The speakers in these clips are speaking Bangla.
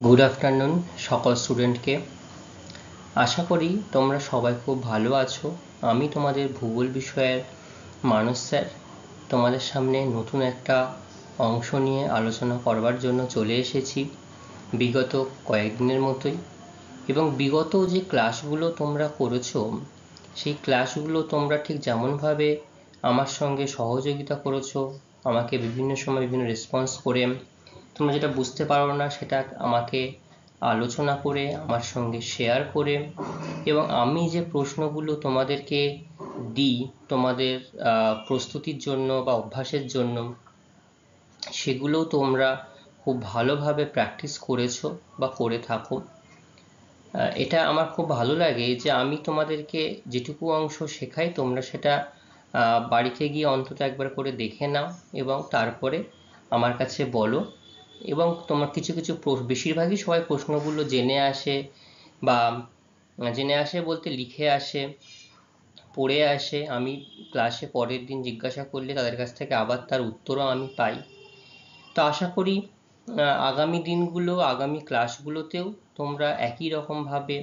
গুড আফটারনুন সকল স্টুডেন্টকে। আশা করি তোমরা সবাই খুব ভালো আছো। আমি তোমাদের ভূগোল বিষয়ের মানস স্যার তোমাদের সামনে নতুন একটা অংশ নিয়ে আলোচনা করবার জন্য চলে এসেছি বিগত কয়েকদিনের মতোই। এবং বিগত যে ক্লাসগুলো তোমরা করেছো সেই ক্লাসগুলো তোমরা ঠিক যেমনভাবে আমার সঙ্গে সহযোগিতা করেছো, আমাকে বিভিন্ন সময় বিভিন্ন রেসপন্স করে তোমরা যেটা বুঝতে পারো না সেটা আমাকে আলোচনা করে আমার সঙ্গে শেয়ার করে, এবং আমি যে প্রশ্নগুলো তোমাদেরকে দিই তোমাদের প্রস্তুতির জন্য বা অভ্যাসের জন্য, সেগুলো তোমরা খুব ভালোভাবে প্র্যাকটিস করেছো বা করে থাকো। এটা আমার খুব ভালো লাগে যে আমি তোমাদেরকে যেটুকু অংশ শেখাই তোমরা সেটা বাড়িতে গিয়ে অন্তত একবার করে দেখে নাও এবং তারপরে আমার কাছে বলো। এবং তোমার কিছু কিছু বেশিরভাগই সবাই প্রশ্নগুলো জেনে আসে, বা জেনে আসে বলতে লিখে আসে, পড়ে আসে। আমি ক্লাসে পরের দিন জিজ্ঞাসা করলে তাদের কাছ থেকে আবার তার উত্তরও আমি পাই। তো আশা করি আগামী দিনগুলো, আগামী ক্লাসগুলোতেও তোমরা একই রকমভাবে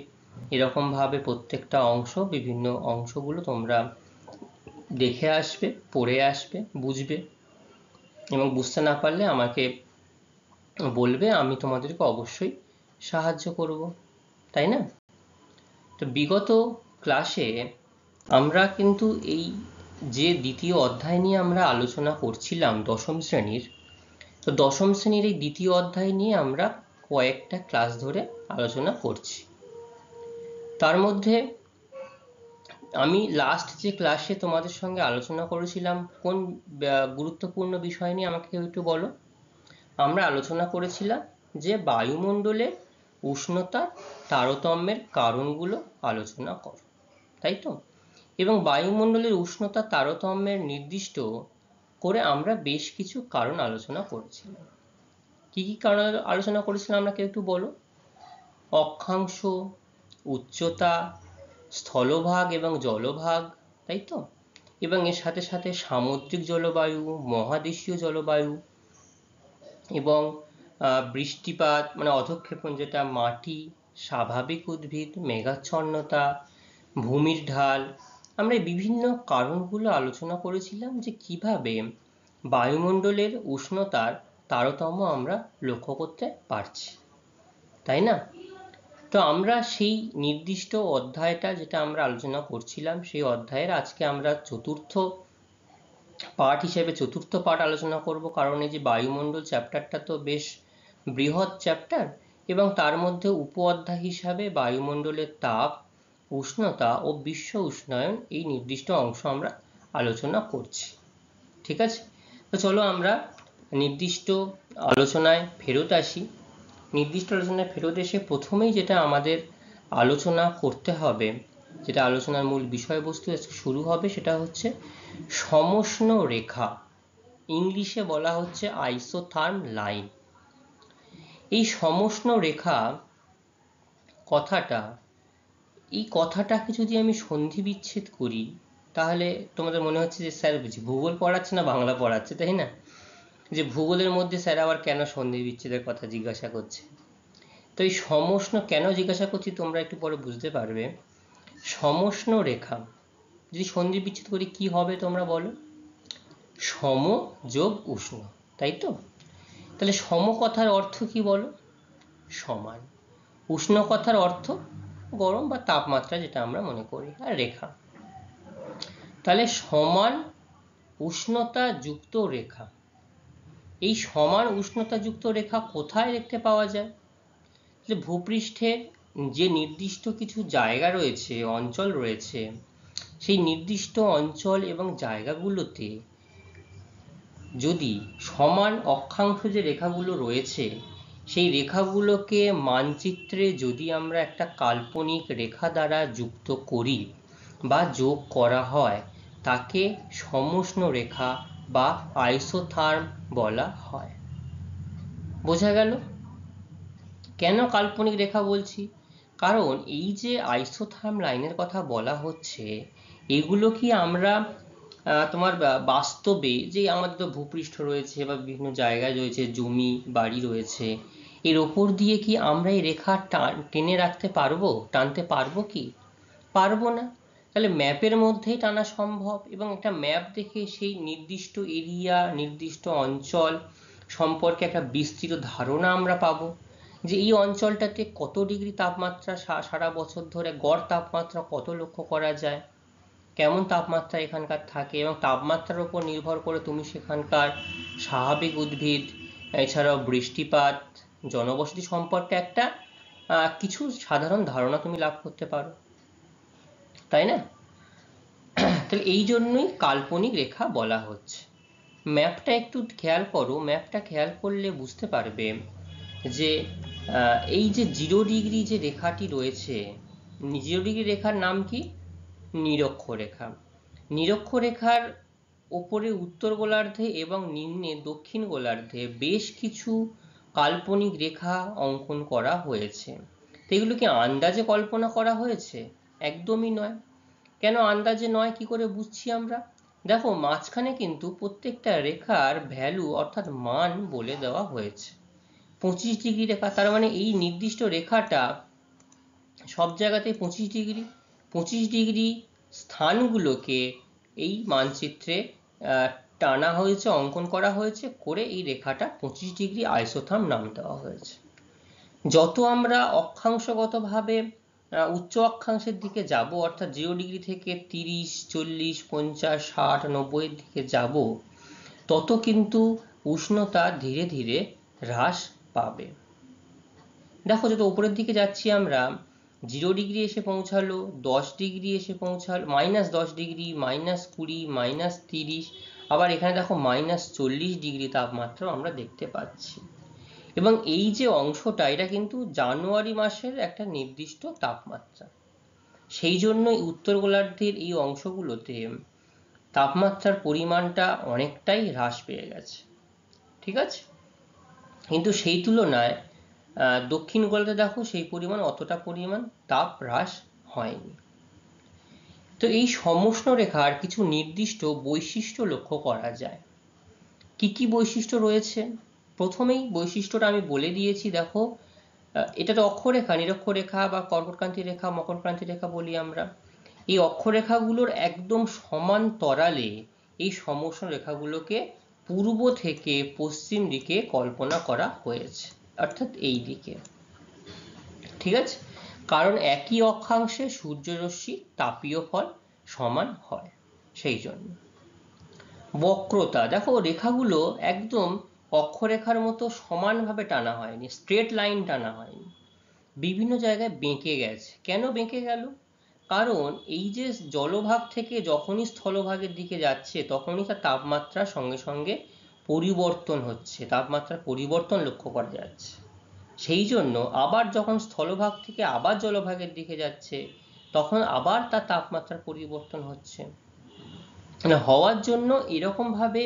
এরকমভাবে প্রত্যেকটা অংশ, বিভিন্ন অংশগুলো তোমরা দেখে আসবে, পড়ে আসবে, বুঝবে, এবং বুঝতে না পারলে আমাকে বলবে, আমি তোমাদেরকে অবশ্যই সাহায্য করব, তাই না? তো বিগত ক্লাসে আমরা কিন্তু এই যে দ্বিতীয় অধ্যায় নিয়ে আমরা আলোচনা করছিলাম দশম শ্রেণীর, তো দশম শ্রেণীর এই দ্বিতীয় অধ্যায় নিয়ে আমরা কয়েকটা ক্লাস ধরে আলোচনা করছি। তার মধ্যে আমি লাস্ট যে ক্লাসে তোমাদের সঙ্গে আলোচনা করেছিলাম কোন গুরুত্বপূর্ণ বিষয় নিয়ে আমাকে কেউ একটু বলো। আমরা আলোচনা করেছিলাম যে বায়ুমণ্ডলের উষ্ণতার তারতম্যের কারণগুলো আলোচনা করো, তাই তো? এবং বায়ুমণ্ডলের উষ্ণতা তারতম্যের নির্দিষ্ট করে আমরা বেশ কিছু কারণ আলোচনা করেছিলাম। কি কি কারণ আলোচনা করেছিলাম আমরা কেউ একটু বলো। অক্ষাংশ, উচ্চতা, স্থলভাগ এবং জলভাগ, তাই তো? এবং এর সাথে সাথে সামুদ্রিক জলবায়ু, মহাদেশীয় জলবায়ু, এবং বৃষ্টিপাত মানে অধঃক্ষেপণ যেটা, মাটি, স্বাভাবিক উদ্ভিদ, মেঘাচ্ছন্নতা, ভূমির ঢাল। আমরা বিভিন্ন কারণগুলো আলোচনা করেছিলাম যে কিভাবে বায়ুমণ্ডলের উষ্ণতার তারতম্য আমরা লক্ষ্য করতে পারছি, তাই না? তো আমরা সেই নির্দিষ্ট অধ্যায়টা যেটা আমরা আলোচনা করছিলাম সেই অধ্যায়ের আজকে আমরা চতুর্থ পার্ট আলোচনা করব। কারণ এই যে বায়ুমণ্ডল চ্যাপ্টারটা তো বেশ বৃহৎ চ্যাপ্টার, এবং তার মধ্যে উপ অধ্যায় হিসাবে বায়ুমণ্ডলের তাপ, উষ্ণতা ও বিশ্ব উষ্ণায়ন এই নির্দিষ্ট অংশ আমরা আলোচনা করছি। ঠিক আছে, তো চলো আমরা নির্দিষ্ট আলোচনায় ফেরত আসি। নির্দিষ্ট আলোচনায় ফেরত এসে প্রথমেই যেটা আমাদের আলোচনা করতে হবে, যেটা আলোচনার মূল বিষয়বস্তু আজকে শুরু হবে, সেটা হচ্ছে সমষ্ণ রেখা। ইংলিশে বলা হচ্ছে আইসোথার্ম লাইন। এই সমষ্ণ রেখা এই কথাটাকে যদি আমি সন্ধি বিচ্ছেদ করি তাহলে তোমাদের মনে হচ্ছে যে স্যার ভূগোল পড়াচ্ছে না বাংলা পড়াচ্ছে, তাই না? যে ভূগোলের মধ্যে স্যার আবার কেন সন্ধি বিচ্ছেদের কথা জিজ্ঞাসা করছে। তো এই সমষ্ণ কেন জিজ্ঞাসা করছি তোমরা একটু পরে বুঝতে পারবে। সমষ্ণ রেখা যদি সন্ধি বিচ্ছেদ করি কি হবে তোমরা বলো? সম যোগ উষ্ণ, তাই তো? তাহলে সম কথার অর্থ কি বলো? সমান। উষ্ণ কথার অর্থ গরম বা তাপমাত্রা, যেটা আমরা মনে করি, আর রেখা। তাহলে সমান উষ্ণতা যুক্ত রেখা। এই সমান উষ্ণতা যুক্ত রেখা কোথায় দেখতে পাওয়া যায়? যে ভূপৃষ্ঠের যে নির্দিষ্ট কিছু জায়গা রয়েছে, অঞ্চল রয়েছে, সেই নির্দিষ্ট অঞ্চল এবং জায়গাগুলোতে যদি সমান অক্ষাংশ যে রেখাগুলো রয়েছে সেই রেখাগুলোকে মানচিত্রে যদি আমরা একটা কাল্পনিক রেখা দ্বারা যুক্ত করি বা যোগ করা হয় তাকে সমষ্ণ রেখা বা আইসোথার্ম বলা হয়। বোঝা গেল? কেন কাল্পনিক রেখা বলছি? কারণ এই যে আইসোথার্ম লাইনের কথা বলা হচ্ছে, এগুলো কি আমরা তোমার বাস্তবে যে আমাদের তো ভূপৃষ্ঠ রয়েছে বা বিভিন্ন জায়গায় রয়েছে, জমি বাড়ি রয়েছে, এর ওপর দিয়ে কি আমরা এই রেখা টেনে রাখতে পারবো, টানতে পারবো কি? পারবো না। তাহলে ম্যাপের মধ্যেই টানা সম্ভব, এবং একটা ম্যাপ দেখে সেই নির্দিষ্ট এরিয়া, নির্দিষ্ট অঞ্চল সম্পর্কে একটা বিস্তৃত ধারণা আমরা পাবো, যে এই অঞ্চলটাতে কত ডিগ্রি তাপমাত্রা সারা বছর ধরে, গড় তাপমাত্রা কত লক্ষ্য করা যায়, কেমন তাপমাত্রা এখানকার থাকে, এবং তাপমাত্রার উপর নির্ভর করে তুমি সেখানকার স্বাভাবিক উদ্ভিদ, এছাড়াও বৃষ্টিপাত, জনবসতি সম্পর্কে একটা কিছু সাধারণ ধারণা তুমি লাভ করতে পারো, তাই না? তাহলে এই জন্যই কাল্পনিক রেখা বলা হচ্ছে। ম্যাপটা একটু খেয়াল করো, ম্যাপটা খেয়াল করলে বুঝতে পারবে যে এই যে 0 ডিগ্রি যে রেখাটি রয়েছে, 0 ডিগ্রি রেখার নাম কি? নিরক্ষরেখা। নিরক্ষরেখার ওপরে উত্তর গোলার্ধে এবং নিম্নে দক্ষিণ গোলার্ধে বেশ কিছু কাল্পনিক রেখা অঙ্কন করা হয়েছে। তো এগুলো কি আন্দাজে কল্পনা করা হয়েছে? একদমই নয়। কেন আন্দাজে নয়, কি করে বুঝছি আমরা? দেখো, মাঝখানে কিন্তু প্রত্যেকটা রেখার ভ্যালু অর্থাৎ মান বলে দেওয়া হয়েছে। 25 ডিগ্রি রেখা, তার মানে এই নির্দিষ্ট রেখাটা সব জায়গাতেই 25 ডিগ্রি। 25 ডিগ্রি স্থানগুলোকে এই মানচিত্রে টানা হয়েছে, অঙ্কন করা হয়েছে, করে এই রেখাটা 25 ডিগ্রি আইসোথাম নাম দেওয়া হয়েছে। যত আমরা অক্ষাংশগতভাবে উচ্চ অক্ষাংশের দিকে যাব, অর্থাৎ 0 ডিগ্রি থেকে 30, 40, 50, 60, 90 এর দিকে যাব, তত কিন্তু উষ্ণতা ধীরে ধীরে হ্রাস পাবে। দেখো, যত উপরের দিকে যাচ্ছি আমরা, 0 ডিগ্রি এসে পৌঁছালো, 10 ডিগ্রি এসে পৌঁছালো, -10 ডিগ্রি, -20, -30, আবার এখানে দেখো -40 ডিগ্রি তাপমাত্রা আমরা দেখতে পাচ্ছি। এবং এই যে অংশটা, এটা কিন্তু জানুয়ারি মাসের একটা নির্দিষ্ট তাপমাত্রা। সেই জন্যই উত্তর গোলার্ধের এই অংশগুলোতে তাপমাত্রার পরিমাণটা অনেকটাই হ্রাস পেয়ে গেছে, ঠিক আছে? কিন্তু সেই তুলনায় দক্ষিণ গোলার্ধে দেখো সেই পরিমাণ, অতটা পরিমাণ তাপ হ্রাস হয়নি। তো এই সমুষ্ণ রেখার কিছু নির্দিষ্ট বৈশিষ্ট্য লক্ষ্য করা যায়। কি কি বৈশিষ্ট্য রয়েছে? প্রথমেই বৈশিষ্ট্যটা আমি বলে দিয়েছি। দেখো, এটা তো অক্ষরেখা, নিরক্ষরেখা বা কর্কটক্রান্তি রেখা, মকরক্রান্তি রেখা বলি আমরা। এই অক্ষরেখাগুলোর একদম সমান্তরালে এই সমুষ্ণ রেখাগুলোকে পূর্ব থেকে পশ্চিম দিকে কল্পনা করা হয়েছে, অর্থাৎ এই দিকে, ঠিক আছে? কারণ একই অক্ষাংশে সূর্যরশ্মি তাপীয় ফল সমান হয়, সেই জন্য। বক্রতা, দেখো রেখাগুলো একদম অক্ষরেখার মতো সমানভাবে টানা হয়নি, স্ট্রেট লাইন টানা হয়নি, বিভিন্ন জায়গায় বেঁকে গেছে। কেন বেঁকে গেল? কারণ এই যে জলভাগ থেকে যখনই স্থলভাগের দিকে যাচ্ছে, তখনই তার তাপমাত্রার সঙ্গে সঙ্গে পরিবর্তন হচ্ছে, তাপমাত্রার পরিবর্তন লক্ষ্য করা যাচ্ছে। সেই জন্য আবার যখন স্থলভাগ থেকে আবার জলভাগের দিকে যাচ্ছে, তখন আবার তার তাপমাত্রার পরিবর্তন হচ্ছে। হওয়ার জন্য এরকম ভাবে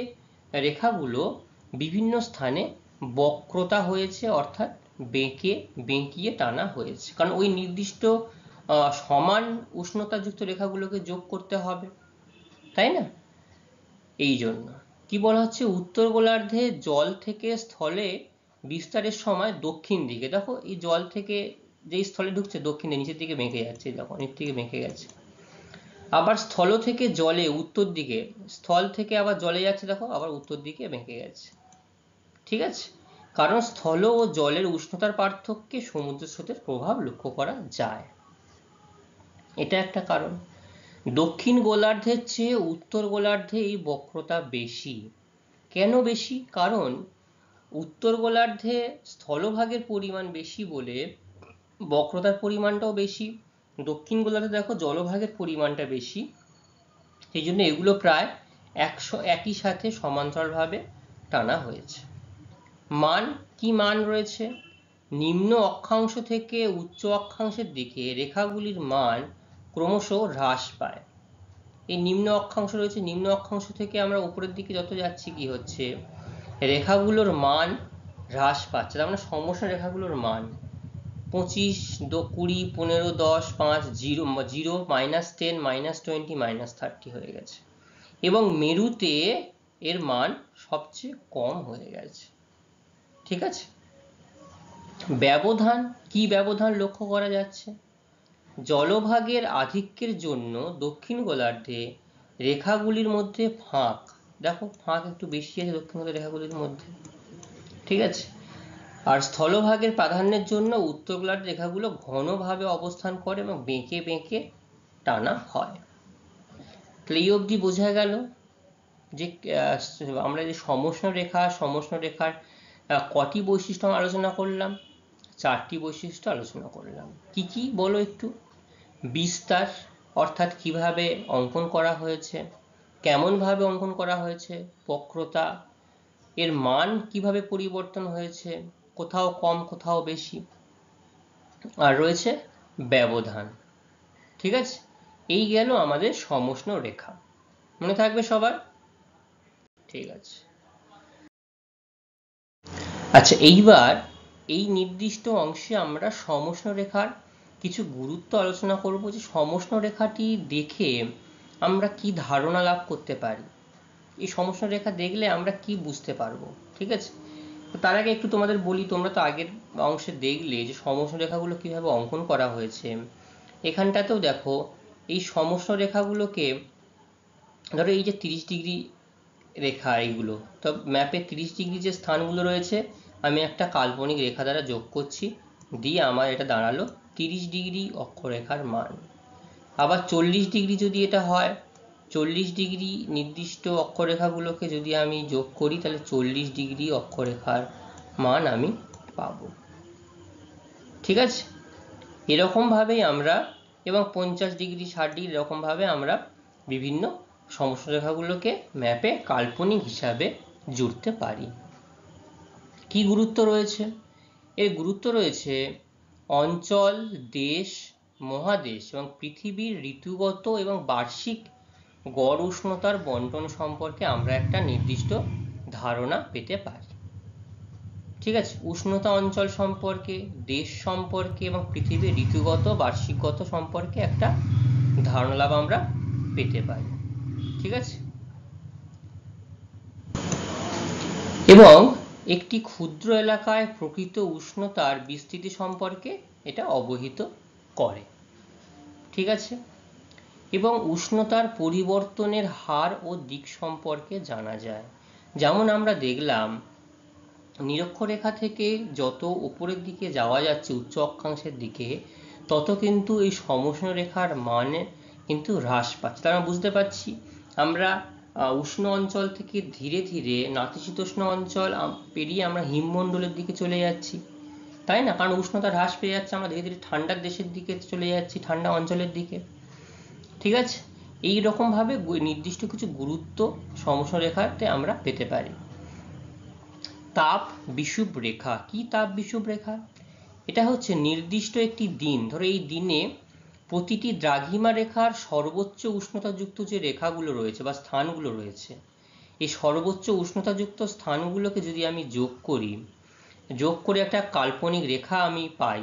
রেখাগুলো বিভিন্ন স্থানে বক্রতা হয়েছে, অর্থাৎ বেঁকিয়ে টানা হয়েছে। কারণ ওই নির্দিষ্ট সমান উষ্ণতাযুক্ত রেখাগুলোকে যোগ করতে হবে, তাই না? এই জন্য কি বলা হচ্ছে, উত্তর গোলার্ধে জল থেকে স্থলে বিস্তারের সময় দক্ষিণ দিকে, দেখো এই জল থেকে যেই স্থলে ঢুকছে দক্ষিণে নিচের দিকে বেঁকে যাচ্ছে, দেখো নিচ থেকে বেঁকে গেছে। আবার স্থল থেকে জলে উত্তর দিকে, স্থল থেকে আবার জলে যাচ্ছে, দেখো আবার উত্তর দিকে বেঁকে গেছে, ঠিক আছে? কারণ স্থল ও জলের উষ্ণতার পার্থক্যে সমুদ্র স্রোতের প্রভাব লক্ষ্য করা যায়, এটা একটা কারণ। দক্ষিণ গোলার্ধের চেয়ে উত্তর গোলার্ধে এই বক্রতা বেশি। কেন বেশি? কারণ উত্তর গোলার্ধে স্থলভাগের পরিমাণ বেশি বলে বক্রতার পরিমাণটাও বেশি। দক্ষিণ গোলার্ধে দেখো জলভাগের পরিমাণটা বেশি, সেই জন্য এগুলো প্রায় একই সাথে সমান্তরালভাবে টানা হয়েছে। কি মান রয়েছে? নিম্ন অক্ষাংশ থেকে উচ্চ অক্ষাংশের দিকে রেখাগুলির মান ক্রমশ হ্রাস পায়। এই নিম্ন অক্ষাংশ রয়েছে, নিম্ন অক্ষাংশ থেকে আমরা উপরের দিকে যত যাচ্ছি, কি হচ্ছে, রেখাগুলোর মান হ্রাস পাচ্ছে। তার মানে সমুষ্ণ রেখাগুলোর মান 25, 20, 15, 10, 5, 0, -10, -20, -30 হয়ে গেছে। এবং মেরুতে এর মান সবচেয়ে কম হয়ে গেছে, ঠিক আছে? ব্যবধান, কি ব্যবধান লক্ষ্য করা যাচ্ছে? জলভাগের আধিক্যের জন্য দক্ষিণ গোলার্ধে রেখাগুলির মধ্যে ফাঁক, দেখো ফাঁক একটু বেশি আছে দক্ষিণ গোলার্ধের রেখাগুলির মধ্যে, ঠিক আছে। আর স্থলভাগের প্রাধান্যের জন্য উত্তর গোলার্ধের রেখাগুলো ঘনভাবে অবস্থান করে এবং বেঁকে বেঁকে টানা হয়। তাহলে এই অবধি বোঝা গেল যে আমরা যে সমষ্ণ রেখার কটি বৈশিষ্ট্য আলোচনা করলাম? 4টি বৈশিষ্ট্য আলোচনা করলাম। কি কি বলো একটু? বিস্তার, অর্থাৎ কিভাবে অঙ্কন করা হয়েছে, কেমন ভাবে অঙ্কন করা হয়েছে, বক্রতা, এর মান কিভাবে পরিবর্তন হয়েছে, কোথাও কম কোথাও বেশি, আর রয়েছে ব্যবধান, ঠিক আছে। এই গেল আমাদের সমষ্ণ রেখা, মনে থাকবে সবার? ঠিক আছে। আচ্ছা, এইবার এই নির্দিষ্ট অংশে আমরা সমষ্ণ রেখার কিছু গুরুত্ব আলোচনা করব, যে সমষ্ণ রেখাটি দেখে আমরা কি ধারণা লাভ করতে পারি, এই সমষ্ণ রেখা দেখলে আমরা কি বুঝতে পারবো, ঠিক আছে। তার আগে একটু তোমাদের বলি, তোমরা তো আগের অংশে দেখলে যে সমষ্ণ রেখাগুলো কিভাবে অঙ্কন করা হয়েছে। এখানটাতেও দেখো এই সমষ্ণ রেখাগুলোকে, ধরো এই যে 30° রেখা, এইগুলো তো ম্যাপে 30° যে স্থানগুলো রয়েছে আমি একটা কাল্পনিক রেখা দ্বারা যোগ করছি, দিয়ে আমার এটা দাঁড়ালো 30° অক্ষরেখার মান। আবার 40° যদি এটা হয়, 40° নির্দিষ্ট অক্ষরেখাগুলোকে যদি আমি যোগ করি তাহলে 40° অক্ষরেখার মান আমি পাবো, ঠিক আছে। এরকম ভাবেই আমরা, এবং 50°, 60° এরকম ভাবে আমরা বিভিন্ন সমষ্ণ রেখাগুলোকে ম্যাপে কাল্পনিক হিসাবে জুড়তে পারি। কি গুরুত্ব রয়েছে? এর গুরুত্ব রয়েছে অঞ্চল, দেশ, মহাদেশ এবং পৃথিবীর ঋতুগত এবং বার্ষিক গড় উষ্ণতার বন্টন সম্পর্কে আমরা একটা নির্দিষ্ট ধারণা পেতে পারি, ঠিক আছে। উষ্ণতা অঞ্চল সম্পর্কে, দেশ সম্পর্কে এবং পৃথিবীর ঋতুগত বার্ষিকগত সম্পর্কে একটা ধারণা লাভ আমরা পেতে পারি, ঠিক আছে। এবং একটি ক্ষুদ্র এলাকায় প্রকৃত উষ্ণতার বিস্তৃতি সম্পর্কে এটা অবহিত করে, ঠিক আছে। এবং উষ্ণতার পরিবর্তনের হার ও দিক সম্পর্কে জানা যায়। যেমন আমরা দেখলাম নিরক্ষরেখা থেকে যত উপরের দিকে যাওয়া যাচ্ছে উচ্চ অক্ষাংশের দিকে, তত কিন্তু এই সমষ্ণ রেখার মানে কিন্তু হ্রাস পাচ্ছে। তার আমরা বুঝতে পারছি আমরা উষ্ণ অঞ্চল থেকে ধীরে ধীরে নাতিশীতোষ্ণ অঞ্চল পেরিয়ে আমরা হিমমণ্ডলের দিকে চলে যাচ্ছি, তাই না? কারণ উষ্ণতা হ্রাস পেয়ে যাচ্ছে, আমরা ধীরে ধীরে ঠান্ডার দেশের দিকে চলে যাচ্ছি, ঠান্ডা অঞ্চলের দিকে, ঠিক আছে। এই রকম ভাবে নির্দিষ্ট কিছু গুরুত্ব সমষ্ণ রেখাতে আমরা পেতে পারি। তাপ বিষুব রেখা কি? তাপ বিষুব রেখা এটা হচ্ছে নির্দিষ্ট একটি দিন, ধরো এই দিনে প্রতিটি দ্রাঘিমা রেখার সর্বোচ্চ উষ্ণতাযুক্ত যে রেখাগুলো রয়েছে বা স্থানগুলো রয়েছে, এই সর্বোচ্চ উষ্ণতাযুক্ত স্থানগুলোকে যদি আমি যোগ করে একটা কাল্পনিক রেখা আমি পাই,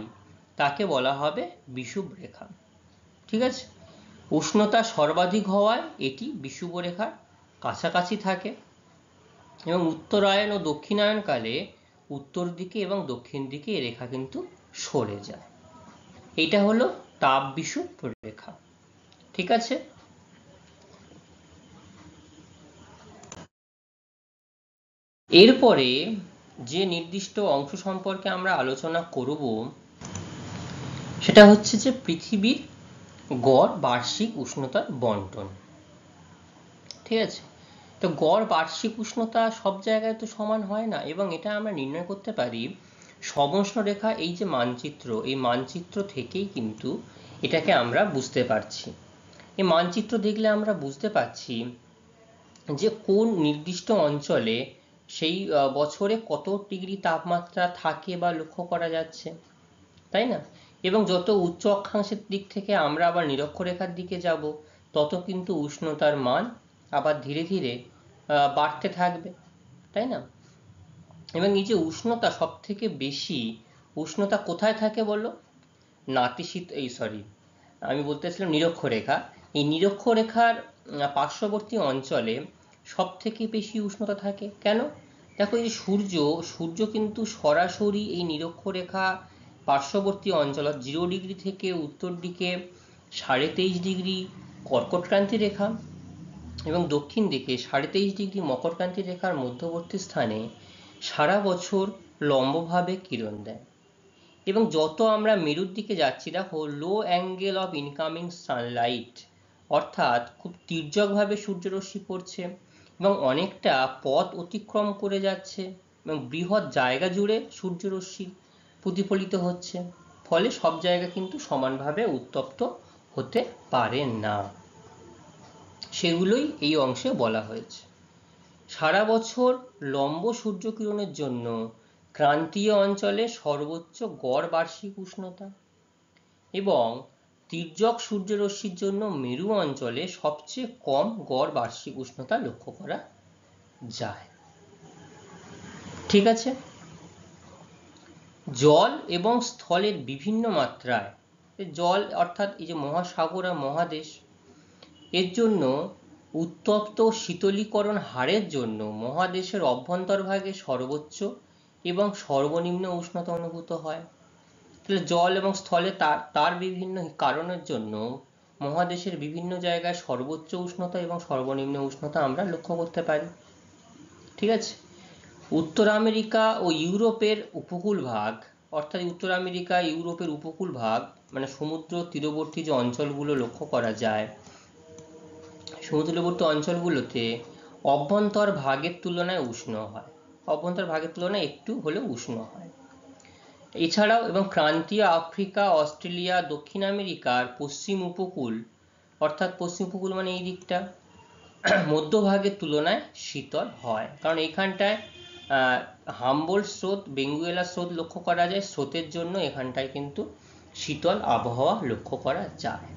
তাকে বলা হবে বিষুব রেখা, ঠিক আছে। উষ্ণতা সর্বাধিক হওয়ায় এটি বিষুব রেখার কাছাকাছি থাকে এবং উত্তরায়ণ ও দক্ষিণায়নকালে উত্তর দিকে এবং দক্ষিণ দিকে এই রেখা কিন্তু সরে যায়। এটা হলো তাপ বিষুব রেখা, ঠিক আছে। এরপরে যে নির্দিষ্ট অংশ সম্পর্কে আমরা আলোচনা করব সেটা হচ্ছে যে পৃথিবীর গড় বার্ষিক উষ্ণতার বন্টন, ঠিক আছে। তো গড় বার্ষিক উষ্ণতা সব জায়গায় তো সমান হয় না, এবং এটা আমরা নির্ণয় করতে পারি সমষ্ণ রেখা এই যে মানচিত্র, এই মানচিত্র থেকেই কিন্তু এটাকে আমরা বুঝতে পারছি। এই মানচিত্র দেখলে আমরা বুঝতে পারছি যে কোন নির্দিষ্ট অঞ্চলে সেই বছরে কত ডিগ্রি তাপমাত্রা থাকে বা লক্ষ্য করা যাচ্ছে, তাই না? এবং যত উচ্চ অক্ষাংশের দিক থেকে আমরা আবার নিরক্ষরেখার দিকে যাব, তত কিন্তু উষ্ণতার মান আবার ধীরে ধীরে বাড়তে থাকবে, তাই না? এবং এই যে উষ্ণতা সব থেকে বেশি উষ্ণতা কোথায় থাকে বলো? আমি বলতেছিলাম নিরক্ষরেখা। এই নিরক্ষরেখার পার্শ্ববর্তী অঞ্চলে সব থেকে বেশি উষ্ণতা থাকে। কেন? দেখো এই সূর্য কিন্তু সরাসরি এই নিরক্ষরেখা পার্শ্ববর্তী অঞ্চল 0 ডিগ্রি থেকে উত্তর দিকে 23.5 ডিগ্রি কর্কটক্রান্তি রেখা এবং দক্ষিণ দিকে 23.5 ডিগ্রি মকরক্রান্তি রেখার মধ্যবর্তী স্থানে সারা বছর লম্বভাবে কিরণ দেয়। এবং যত আমরা মেরুর দিকে যাচ্ছি, দেখো লো অ্যাঙ্গেল অফ ইনকামিং সানলাইট, অর্থাৎ খুব তির্যকভাবে সূর্যরশ্মি পড়ছে এবং অনেকটা পথ অতিক্রম করে যাচ্ছে এবং বৃহৎ জায়গা জুড়ে সূর্যরশ্মি প্রতিফলিত হচ্ছে, ফলে সব জায়গা কিন্তু সমানভাবে উত্তপ্ত হতে পারে না, সেগুলোই এই অংশে বলা হয়েছে। সারা বছর লম্ব সূর্যকিরণের জন্য ক্রান্তীয় অঞ্চলে সর্বোচ্চ গড় বার্ষিক উষ্ণতা এবং তির্যক সূর্যরশ্মির জন্য মেরু অঞ্চলে সবচেয়ে কম গড় বার্ষিক উষ্ণতা লক্ষ্য করা যায়। ঠিক আছে। জল এবং স্থলের বিভিন্ন মাত্রায়, জল অর্থাৎ এই যে মহাসাগর আর মহাদেশ, এর জন্য উত্তপ্ত শীতলীকরণ হারের জন্য মহাদেশের অভ্যন্তরভাগে সর্বোচ্চ এবং সর্বনিম্ন উষ্ণতা অনুভূত হয়। তাহলে জল এবং স্থলে তার বিভিন্ন কারণের জন্য মহাদেশের বিভিন্ন জায়গায় সর্বোচ্চ উষ্ণতা এবং সর্বনিম্ন উষ্ণতা আমরা লক্ষ্য করতে পারি। ঠিক আছে। উত্তর আমেরিকা ও ইউরোপের উপকূল ভাগ, অর্থাৎ উত্তর আমেরিকা ইউরোপের উপকূল ভাগ মানে সমুদ্র তীরবর্তী যে অঞ্চলগুলো লক্ষ্য করা যায়, সমুদ্রবর্তী অঞ্চলগুলোতে অভ্যন্তর ভাগের তুলনায় উষ্ণ হয়, অভ্যন্তর ভাগের তুলনায় একটু হলেও উষ্ণ হয়। এছাড়াও এবং ক্রান্তীয় আফ্রিকা, অস্ট্রেলিয়া, দক্ষিণ আমেরিকার পশ্চিম উপকূল, অর্থাৎ পশ্চিম উপকূল মানে এই দিকটা, মধ্যভাগের তুলনায় শীতল হয়, কারণ এইখানটায় হাম্বোল্ট স্রোত, বেঙ্গুয়েলা স্রোত লক্ষ্য করা যায়, স্রোতের জন্য এখানটায় কিন্তু শীতল আবহাওয়া লক্ষ্য করা যায়।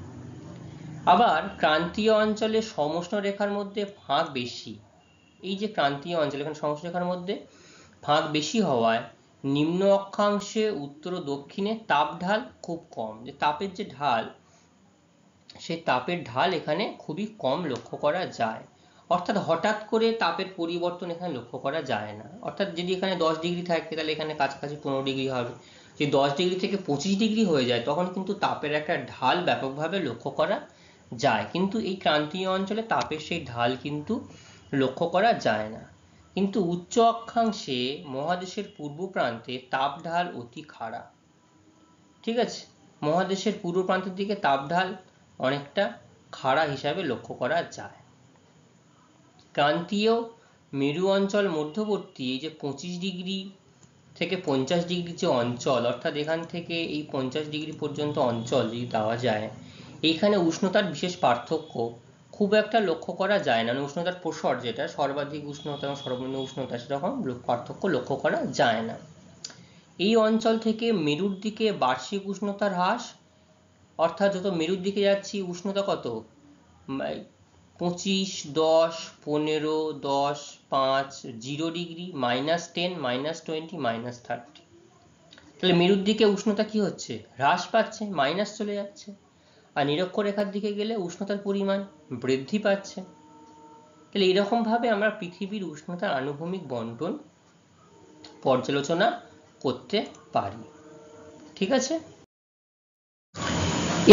আবার ক্রান্তীয় অঞ্চলে সমুষ্ণ রেখার মধ্যে ফাঁক বেশি, এই যে ক্রান্তীয় অঞ্চল এখানে সমুষ্ণ রেখার মধ্যে ফাঁক বেশি হওয়ায় নিম্ন অক্ষাংশে উত্তর ও দক্ষিণে তাপ ঢাল খুব কম, যে তাপের যে ঢাল, সেই তাপের ঢাল এখানে খুবই কম লক্ষ্য করা যায়, অর্থাৎ হঠাৎ করে তাপের পরিবর্তন এখানে লক্ষ্য করা যায় না। অর্থাৎ যদি এখানে 10 ডিগ্রি থাকে তাহলে এখানে কাছাকাছি 15 ডিগ্রি হবে, যদি 10 ডিগ্রি থেকে 25 ডিগ্রি হয়ে যায় তখন কিন্তু তাপের একটা ঢাল ব্যাপকভাবে লক্ষ্য করা যায়, কিন্তু এই ক্রান্তীয় অঞ্চলে তাপের সেই ঢাল কিন্তু লক্ষ্য করা যায় না। কিন্তু উচ্চ অক্ষাংশে মহাদেশের পূর্ব প্রান্তে তাপ ঢাল অতি খাড়া। ঠিক আছে, মহাদেশের পূর্ব প্রান্তের দিকে তাপ ঢাল অনেকটা খাড়া হিসাবে লক্ষ্য করা যায়। ক্রান্তীয় মেরু অঞ্চল মধ্যবর্তী এই যে 25 ডিগ্রি থেকে 50 ডিগ্রি যে অঞ্চল, অর্থাৎ এখান থেকে এই 50 ডিগ্রি পর্যন্ত অঞ্চল যদি দেওয়া যায়, এইখানে উষ্ণতার বিশেষ পার্থক্য খুব একটা লক্ষ্য করা যায় না, উষ্ণতার প্রসর যেটা সর্বাধিক উষ্ণতা এবং সর্বনিম্ন উষ্ণতা সেরকম পার্থক্য লক্ষ্য করা যায় না। এই অঞ্চল থেকে মেরুর দিকে বার্ষিক উষ্ণতার হ্রাস, অর্থাৎ যত মেরুর দিকে যাচ্ছি উষ্ণতা কত, 25, 10, 15, 10, 5, 0 ডিগ্রি, -10, -20, -30, তাহলে মেরুর দিকে উষ্ণতা কি হচ্ছে, হ্রাস পাচ্ছে, মাইনাস চলে যাচ্ছে, আর নিরক্ষরেখার দিকে গেলে উষ্ণতার পরিমাণ বৃদ্ধি পাচ্ছে। তাহলে এরকম ভাবে আমরা পৃথিবীর উষ্ণতার আনুভূমিক বন্টন পর্যালোচনা করতে পারি। ঠিক আছে।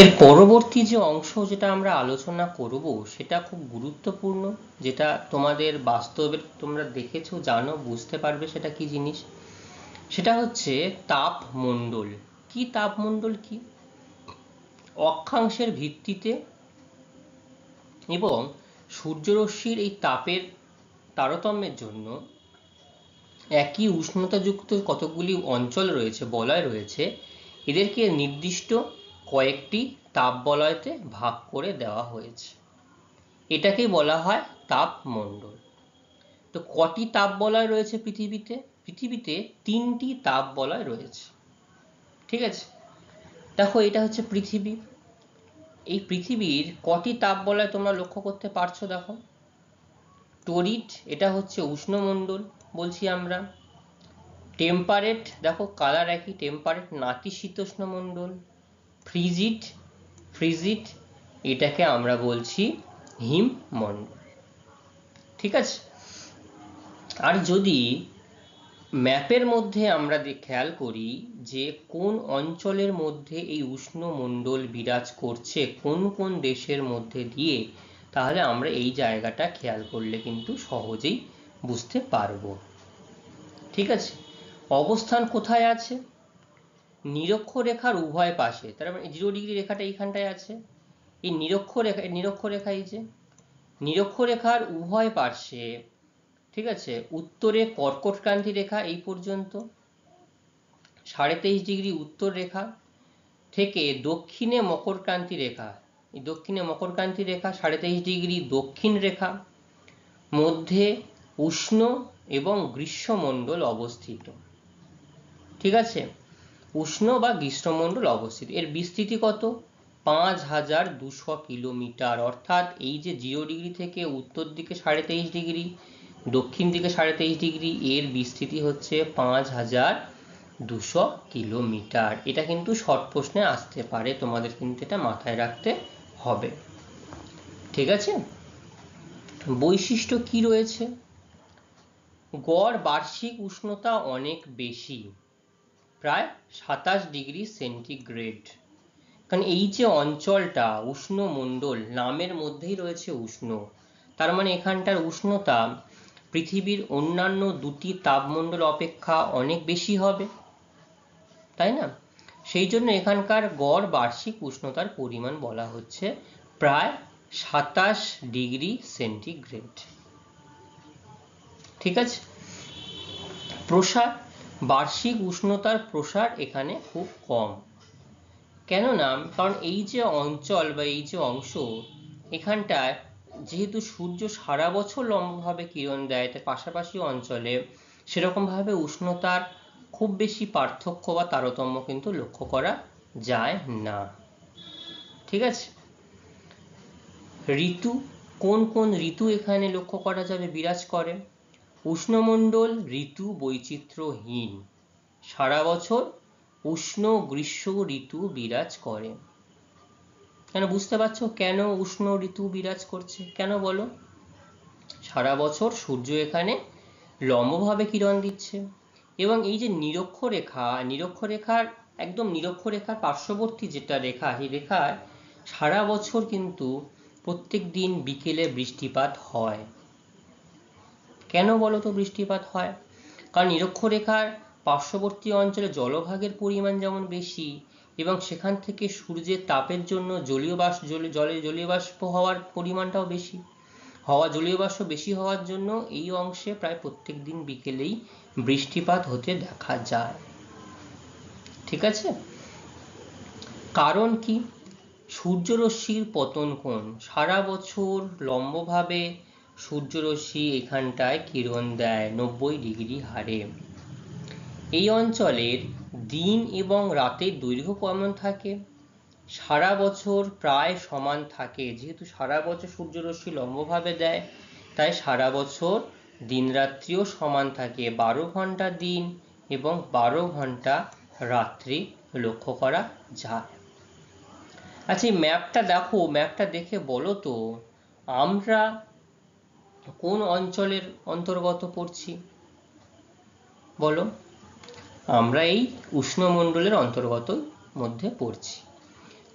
এর পরবর্তী যে অংশ যেটা আমরা আলোচনা করব সেটা খুব গুরুত্বপূর্ণ, যেটা তোমাদের বাস্তবে তোমরা দেখেছো, জানো, বুঝতে পারবে সেটা কি জিনিস, সেটা হচ্ছে তাপমণ্ডল। কি তাপমণ্ডল কি? অক্ষাংশের ভিত্তিতে এবং সূর্যরশ্মির এই তাপের তারতম্যের জন্য একই উষ্ণতাযুক্ত কতগুলি অঞ্চল রয়েছে, বলয় রয়েছে, এদেরকে নির্দিষ্ট কয়েকটি তাপ বলয়তে ভাগ করে দেওয়া হয়েছে, এটাকেই বলা হয় তাপমণ্ডল। তো কটি তাপ বলয় রয়েছে পৃথিবীতে? পৃথিবীতে 3টি তাপ বলয় রয়েছে। ঠিক আছে, দেখো এটা হচ্ছে পৃথিবী, এই পৃথিবীর কটি তাপ বলয় তোমরা লক্ষ্য করতে পারছো? দেখো, টরিড, এটা হচ্ছে উষ্ণমণ্ডল বলছি আমরা। টেম্পারেট, দেখো কালার একই, টেম্পারেট নাতিশীতোষ্ণ মণ্ডল। ফ্রিজিড, এটাকে আমরা বলছি হিমমণ্ডল। ঠিক আছে, আর যদি ম্যাপের মধ্যে আমরা খেয়াল করি যে কোন অঞ্চলের মধ্যে এই উষ্ণমণ্ডল বিরাজ করছে, কোন কোন দেশের মধ্যে দিয়ে, তাহলে আমরা এই জায়গাটা খেয়াল করলে কিন্তু সহজেই বুঝতে পারবো। ঠিক আছে, অবস্থান কোথায় আছে? নিরক্ষরেখার উভয় পাশে, তার মানে 0° রেখাটা এইখানটায় আছে। এই নিরক্ষরেখা এই যে নিরক্ষরেখার উভয় পার্শ্বে, ঠিক আছে, উত্তরে কর্কটক্রান্তি রেখা এই পর্যন্ত 23.5° উত্তর রেখা থেকে দক্ষিণে মকরক্রান্তি রেখা, এই দক্ষিণে মকরক্রান্তি রেখা 23.5° দক্ষিণ রেখা, মধ্যে উষ্ণ এবং গ্রীষ্মমণ্ডল অবস্থিত। ঠিক আছে, উষ্ণ বা গ্রীষ্মমণ্ডল অবস্থিত। এর বিস্তৃতি কত? 5200 কিলোমিটার। অর্থাৎ এই যে 0° থেকে উত্তর দিকে 23.5°, দক্ষিণ দিকে 23.5°, এর বিস্তৃতি হচ্ছে 5200 কিলোমিটার। এটা কিন্তু শর্ট প্রশ্নে আসতে পারে, তোমাদের কিন্তু এটা মাথায় রাখতে হবে। ঠিক আছে, বৈশিষ্ট্য কি রয়েছে? গড় বার্ষিক উষ্ণতা অনেক বেশি, প্রায় 27° সেন্টিগ্রেড। কারণ এই যে অঞ্চলটা উষ্ণমণ্ডল, নামের মধ্যেই রয়েছে উষ্ণ, তার মানে এখানটার উষ্ণতা পৃথিবীর অন্যান্য দুটি তাপমণ্ডল অপেক্ষা অনেক বেশি হবে, তাই না? সেই জন্য এখানকার গড় বার্ষিক উষ্ণতার পরিমাণ বলা হচ্ছে প্রায় 27° সেন্টিগ্রেড। ঠিক আছে, প্রসার, বার্ষিক উষ্ণতার প্রসার এখানে খুব কম। কেননা কারণ এই যে অঞ্চল বা এই যে অংশ, এখানটায় যেহেতু সূর্য সারা বছর লম্বভাবে কিরণ দেয়, তাই পাশাপাশি অঞ্চলে সেরকমভাবে উষ্ণতার খুব বেশি পার্থক্য বা তারতম্য কিন্তু লক্ষ্য করা যায় না। ঠিক আছে, ঋতু, কোন কোন ঋতু এখানে লক্ষ্য করা যাবে, বিরাজ করে? উষ্ণমণ্ডল ঋতু বৈচিত্র্যহীন, সারা বছর উষ্ণ গ্রীষ্ম ঋতু বিরাজ করে। কেন, বুঝতে পারছো কেন উষ্ণ ঋতু বিরাজ করছে? কেন বলো? সারা বছর সূর্য এখানে লম্বভাবে কিরণ দিচ্ছে, এবং এই যে নিরক্ষরেখার একদম নিরক্ষরেখার পার্শ্ববর্তী যেটা রেখা, এই রেখায় সারা বছর কিন্তু প্রত্যেক দিন বিকেলে বৃষ্টিপাত হয়। কেন বলো তো বৃষ্টিপাত হয়? কারণ নিরক্ষরেখার পার্শ্ববর্তী অঞ্চলে জলভাগের পরিমাণ যেমন বেশি, এবং সেখান থেকে সূর্যের তাপের জন্য জলীয় বাষ্প হওয়ার পরিমাণটাও বেশি। জলীয় বাষ্প বেশি হওয়ার জন্য এই অংশে প্রায় প্রত্যেক দিন বিকেলেই বৃষ্টিপাত হতে দেখা যায়। ঠিক আছে, কারণ কি? সূর্যরশ্মির পতন কোণ, সারা বছর লম্বভাবে সূর্যরশ্মি এখানটায় কিরণ দেয় 90° হারে। এই অঞ্চলের দিন এবং রাতের দৈর্ঘ্য কেমন থাকে? সারা বছর প্রায় সমান থাকে। যেহেতু সারা বছর সূর্যরশ্মি লম্বভাবে দেয়, তাই সারা বছর দিন রাত্রিও সমান থাকে। 12 ঘন্টা দিন এবং 12 ঘন্টা রাত্রি লক্ষ্য করা যায়। আচ্ছা, এই ম্যাপটা দেখো, ম্যাপটা দেখে বলো তো আমরা কোন অঞ্চলের অন্তর্গত পড়ছি? বলো, আমরা এই উষ্ণমণ্ডলের অন্তর্গত মধ্যে পড়ছি।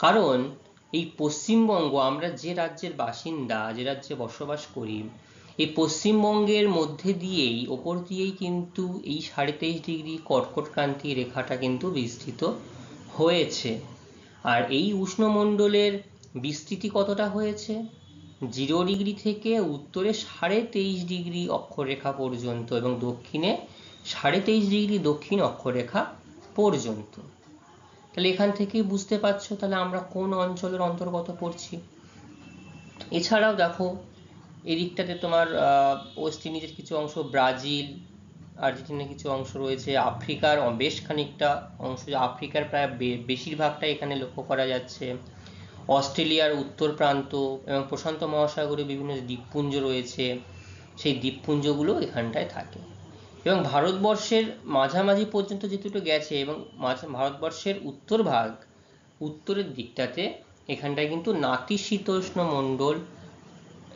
কারণ এই পশ্চিমবঙ্গ, আমরা যে রাজ্যের বাসিন্দা, যে রাজ্যে বসবাস করি, এই পশ্চিমবঙ্গের মধ্যে দিয়েই, ওপর দিয়েই কিন্তু এই 23.5° কর্কটক্রান্তি রেখাটা কিন্তু বিস্তৃত হয়েছে। আর এই উষ্ণমণ্ডলের বিস্তৃতি কতটা হয়েছে? 0° থেকে উত্তরে 23.5° অক্ষরেখা পর্যন্ত, এবং দক্ষিণে 23.5° দক্ষিণ অক্ষরেখা পর্যন্ত। তাহলে এখান থেকেই বুঝতে পারছো তাহলে আমরা কোন অঞ্চলের অন্তর্গত পড়ছি। এছাড়াও দেখো এদিকটাতে তোমার ওয়েস্ট ইন্ডিজের কিছু অংশ, ব্রাজিল, আর্জেন্টিনার কিছু অংশ রয়েছে, আফ্রিকার বেশ খানিকটা অংশ, আফ্রিকার প্রায় বেশিরভাগটা এখানে লক্ষ্য করা যাচ্ছে, অস্ট্রেলিয়ার উত্তর প্রান্ত, এবং প্রশান্ত মহাসাগরে বিভিন্ন দ্বীপপুঞ্জ রয়েছে, সেই দ্বীপপুঞ্জগুলো এখানটায় থাকে। এবং ভারতবর্ষের মাঝামাঝি পর্যন্ত যেটুকু গেছে, এবং ভারতবর্ষের উত্তরের দিকটাতে এখানটায় কিন্তু নাতিশীতোষ্ণ মণ্ডল,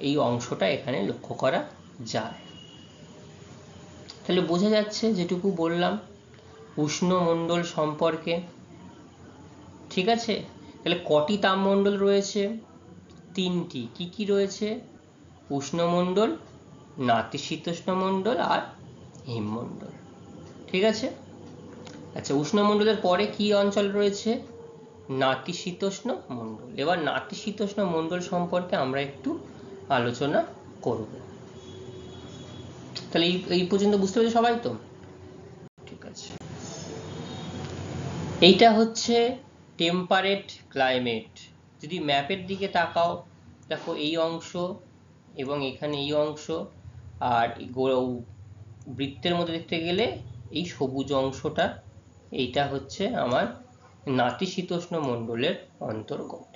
এই অংশটা এখানে লক্ষ্য করা যায়। তাহলে বোঝা যাচ্ছে যেটুকু বললাম উষ্ণমণ্ডল সম্পর্কে। ঠিক আছে, তাহলে কটি তাপমণ্ডল রয়েছে? তিনটি। কি কি রয়েছে? উষ্ণমণ্ডল, নাতিশীতোষ্ণমণ্ডল আর হিমমণ্ডল। ঠিক আছে, আচ্ছা উষ্ণমণ্ডলের পরে কি অঞ্চল রয়েছে? নাতিশীতোষ্ণ মণ্ডল। এবার নাতিশীতোষ্ণ মণ্ডল সম্পর্কে আমরা একটু আলোচনা করব। তাহলে এই পর্যন্ত বুঝতে পেরেছো সবাই তো? ঠিক আছে, এইটা হচ্ছে টেম্পারেট ক্লাইমেট। যদি ম্যাপের দিকে তাকাও, দেখো এই অংশ এবং এখানে এই অংশ, আর বৃত্তের মধ্যে দেখতে গেলে এই সবুজ অংশটা, এইটা হচ্ছে আমার নাতিশীতোষ্ণ মণ্ডলের অন্তর্গত।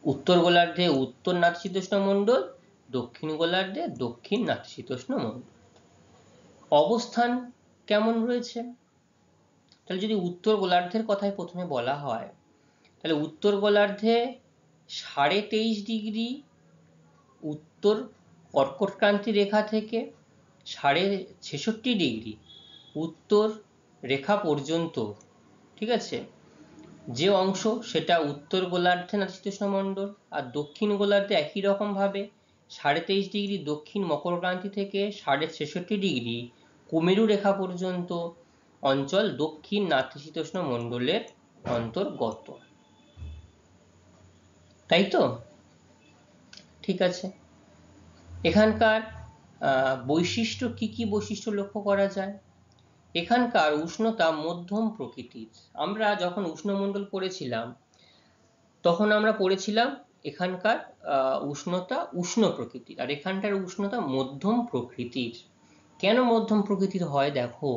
উত্তর গোলার্ধে উত্তর নাতিশীতোষ্ণ মণ্ডল, দক্ষিণ গোলার্ধে দক্ষিণ নাতিশীতোষ্ণ মণ্ডল। অবস্থান কেমন রয়েছে? তাহলে যদি উত্তর গোলার্ধের কথাই প্রথমে বলা হয়, তাহলে উত্তর গোলার্ধে 23.5 ডিগ্রি উত্তর কর্কটক্রান্তি রেখা থেকে 66.5 ডিগ্রি উত্তর রেখা পর্যন্ত, ঠিক আছে, যে অংশ সেটা উত্তর গোলার্ধে নাতিশীতোষ্ণ মণ্ডল। আর দক্ষিণ গোলার্ধে একই রকম ভাবে 23.5 ডিগ্রি দক্ষিণ মকরক্রান্তি থেকে 66.5 ডিগ্রি কুমেরু রেখা পর্যন্ত অঞ্চল দক্ষিণ নাতিশীতোষ্ণ মণ্ডলের অন্তর্গত। তাই তো? ঠিক আছে, এখানকার বৈশিষ্ট্য কি কি বৈশিষ্ট্য লক্ষ্য করা যায়? এখানকার উষ্ণতা মধ্যম প্রকৃতির। আমরা যখন উষ্ণমণ্ডল পড়েছিলাম তখন আমরা পড়েছিলাম এখানকার উষ্ণতা উষ্ণ প্রকৃতির, আর এখানকার উষ্ণতা মধ্যম প্রকৃতির। কেন মধ্যম প্রকৃতির হয়? দেখো,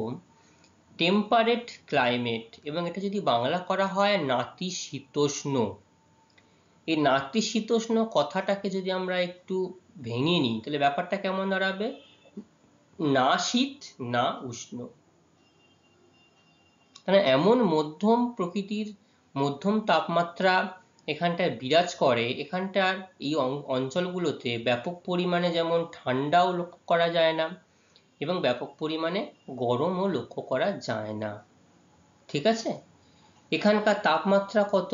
টেম্পারেট ক্লাইমেট, এবং এটা যদি বাংলা করা হয় নাতিশীতোষ্ণ। এই নাতিশীতোষ্ণ কথাটাকে যদি আমরা একটু ভেঙে নিই, তাহলে ব্যাপারটা কেমন দাঁড়াবে? না শীত না উষ্ণ। মানে এমন মধ্যম প্রকৃতির, মধ্যম তাপমাত্রা এখানটায় বিরাজ করে। এখানটার এই অঞ্চলগুলোতে ব্যাপক পরিমাণে যেমন ঠান্ডাও লক্ষ্য করা যায় না, এবং ব্যাপক পরিমাণে গরমও লক্ষ্য করা যায় না। ঠিক আছে, এখানকার তাপমাত্রা কত?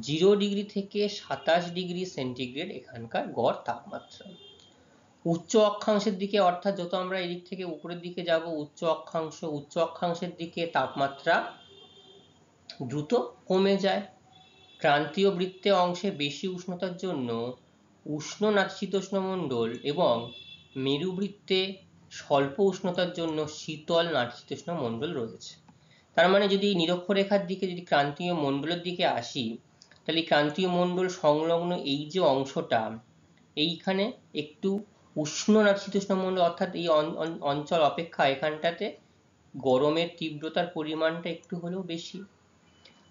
0 ডিগ্রি থেকে 27 ডিগ্রি সেন্টিগ্রেড এখানকার গড় তাপমাত্রা। উচ্চ অক্ষাংশের দিকে, অর্থাৎ যত আমরা এদিক থেকে উপরের দিকে যাব উচ্চ অক্ষাংশের দিকে তাপমাত্রা দ্রুত কমে যায়। ক্রান্তীয় বৃত্তে অংশে বেশি উষ্ণতার জন্য উষ্ণ নাতিশীতোষ্ণ মণ্ডল, এবং মেরুবৃত্তে স্বল্প উষ্ণতার জন্য শীতল নাতিশীতোষ্ণ মণ্ডল রয়েছে। তার মানে যদি নিরক্ষরেখার দিকে, যদি ক্রান্তীয় মণ্ডলের দিকে আসি, তাহলে ক্রান্তীয় মণ্ডল সংলগ্ন এই যে অংশটা, এইখানে একটু উষ্ণ নাতিশীতোষ্ণ মণ্ডল, অর্থাৎ এই অঞ্চল অপেক্ষা এখানটাতে গরমের তীব্রতার পরিমাণটা একটু হলেও বেশি।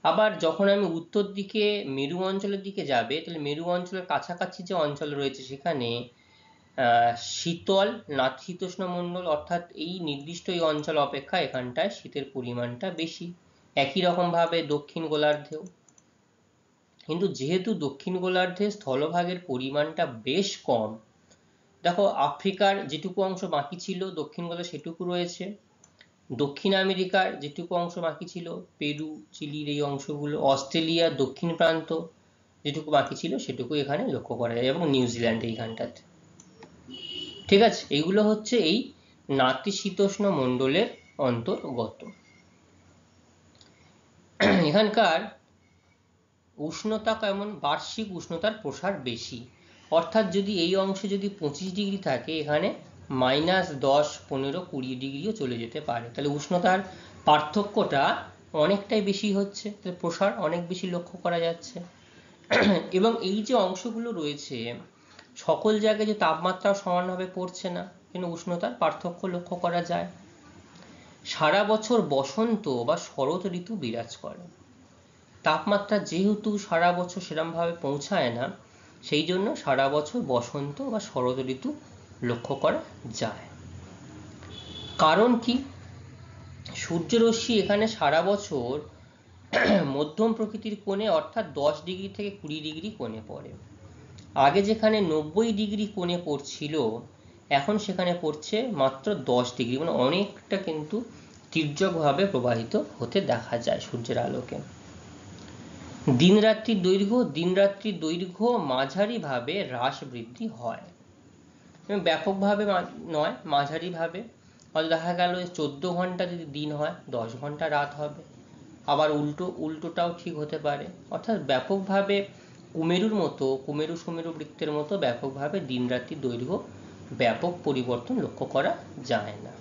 আবার যখন আমি উত্তর দিকে মেরু অঞ্চলের দিকে যাবে, তাহলে মেরু অঞ্চলের কাছাকাছি যে অঞ্চল রয়েছে সেখানে শীতল নাতিশীতোষ্ণ মণ্ডল, অর্থাৎ এই নির্দিষ্ট এই অঞ্চল অপেক্ষা এখানটায় শীতের পরিমাণটা বেশি। একই রকম ভাবে দক্ষিণ গোলার্ধেও। কিন্তু যেহেতু দক্ষিণ গোলার্ধে স্থলভাগের পরিমাণটা বেশ কম, দেখো আফ্রিকার যেটুকু অংশ বাকি ছিল দক্ষিণ গোলার্ধে সেটুকু রয়েছে, দক্ষিণ আমেরিকার যেটুকু অংশ বাকি ছিল পেরু চিলির এই অংশগুলো, অস্ট্রেলিয়ার দক্ষিণ প্রান্ত যেটুকু বাকি ছিল সেটুকু এখানে লক্ষ্য করা যায়, এবং নিউজিল্যান্ড এইখানটাতে। ঠিক আছে, এইগুলো হচ্ছে এই নাতিশীতোষ্ণ মণ্ডলের অন্তর্গত। এখানকার উষ্ণতা কেমন? বার্ষিক উষ্ণতার প্রসার বেশি, অর্থাৎ যদি এই অংশে যদি 25 ডিগ্রি থাকে, এখানে -10, 15, 20 ডিগ্রিও চলে যেতে পারে। তাহলে উষ্ণতার পার্থক্যটা অনেকটাই বেশি হচ্ছে, তাহলে প্রসার অনেক বেশি লক্ষ্য করা যাচ্ছে। এবং এই যে অংশগুলো রয়েছে সকল জায়গায় যে তাপমাত্রা সমানভাবে পড়ছে না, কিন্তু উষ্ণতার পার্থক্য লক্ষ্য করা যায়। সারা বছর বসন্ত বা শরৎ ঋতু বিরাজ করে। তাপমাত্রা যেহেতু সারা বছর সেরকমভাবে পৌঁছায় না, সেই জন্য সারা বছর বসন্ত বা শরৎ ঋতু লক্ষ্য করা যায়। কারণ কি? সূর্যরশ্মি এখানে সারা বছর মধ্যম প্রকৃতির কোণে, অর্থাৎ 10 ডিগ্রি থেকে 20 ডিগ্রি কোণে পড়ে। আগে যেখানে 90 ডিগ্রি কোণে পড়ছিল, এখন সেখানে পড়ছে মাত্র 10 ডিগ্রি, মানে অনেকটা কিন্তু তির্যকভাবে প্রবাহিত হতে দেখা যায় সূর্যের আলোকে। দিনরাত্রির দৈর্ঘ্য মাঝারিভাবে হ্রাস বৃদ্ধি হয়, ব্যাপকভাবে নয়, মাঝারিভাবে। হয়তো দেখা গেল 14 ঘন্টা যদি দিন হয়, 10 ঘন্টা রাত হবে। আবার উল্টোটাও ঠিক হতে পারে, অর্থাৎ ব্যাপকভাবে কুমেরু সুমেরু বৃত্তের মতো ব্যাপকভাবে দিন রাত্রির দৈর্ঘ্য ব্যাপক পরিবর্তন লক্ষ্য করা যায় না।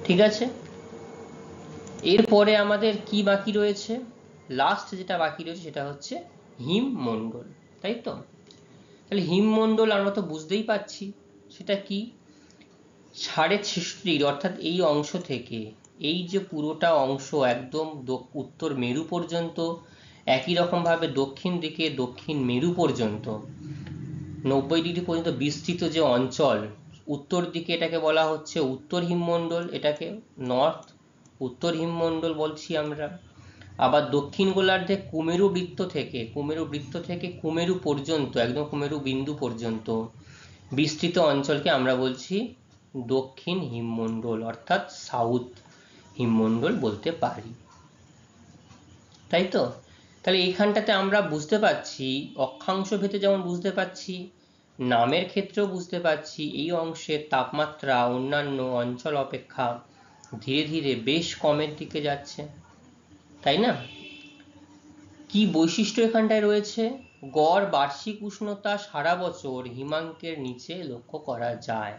ঠিক আছে, এরপরে আমাদের কি বাকি রয়েছে? লাস্ট যেটা বাকি রয়েছে সেটা হচ্ছে হিমমণ্ডল, তাই তো? তাহলে হিমমণ্ডল আমরা তো বুঝতেই পাচ্ছি সেটা কি। 66°, অর্থাৎ এই অংশ থেকে এই যে পুরোটা অংশ একদম উত্তর মেরু পর্যন্ত, একই রকম ভাবে দক্ষিণ দিকে দক্ষিণ মেরু পর্যন্ত 90° পর্যন্ত বিস্তৃত যে অঞ্চল, উত্তর দিকে এটাকে বলা হচ্ছে উত্তর হিমমণ্ডল, এটাকে উত্তর হিমমণ্ডল বলছি আমরা। আবার দক্ষিণ গোলার্ধে কুমেরু বৃত্ত থেকে কুমেরু পর্যন্ত, একদম কুমেরু বিন্দু পর্যন্ত বিস্তৃত অঞ্চলকে আমরা বলছি দক্ষিণ হিমমণ্ডল, অর্থাৎ সাউথ হিমমণ্ডল বলতে পারি, তাই তো? তাহলে এইখানটাতে আমরা বুঝতে পারছি, অক্ষাংশ ভেদে যেমন বুঝতে পারছি, নামের ক্ষেত্রেও বুঝতে পারছি এই অংশের তাপমাত্রা অন্যান্য অঞ্চল অপেক্ষা ধীরে ধীরে বেশ কমের দিকে যাচ্ছে, তাই না? কি বৈশিষ্ট্য এখানটায় রয়েছে? গড় বার্ষিক উষ্ণতা সারা বছর হিমাঙ্কের নিচে লক্ষ্য করা যায়।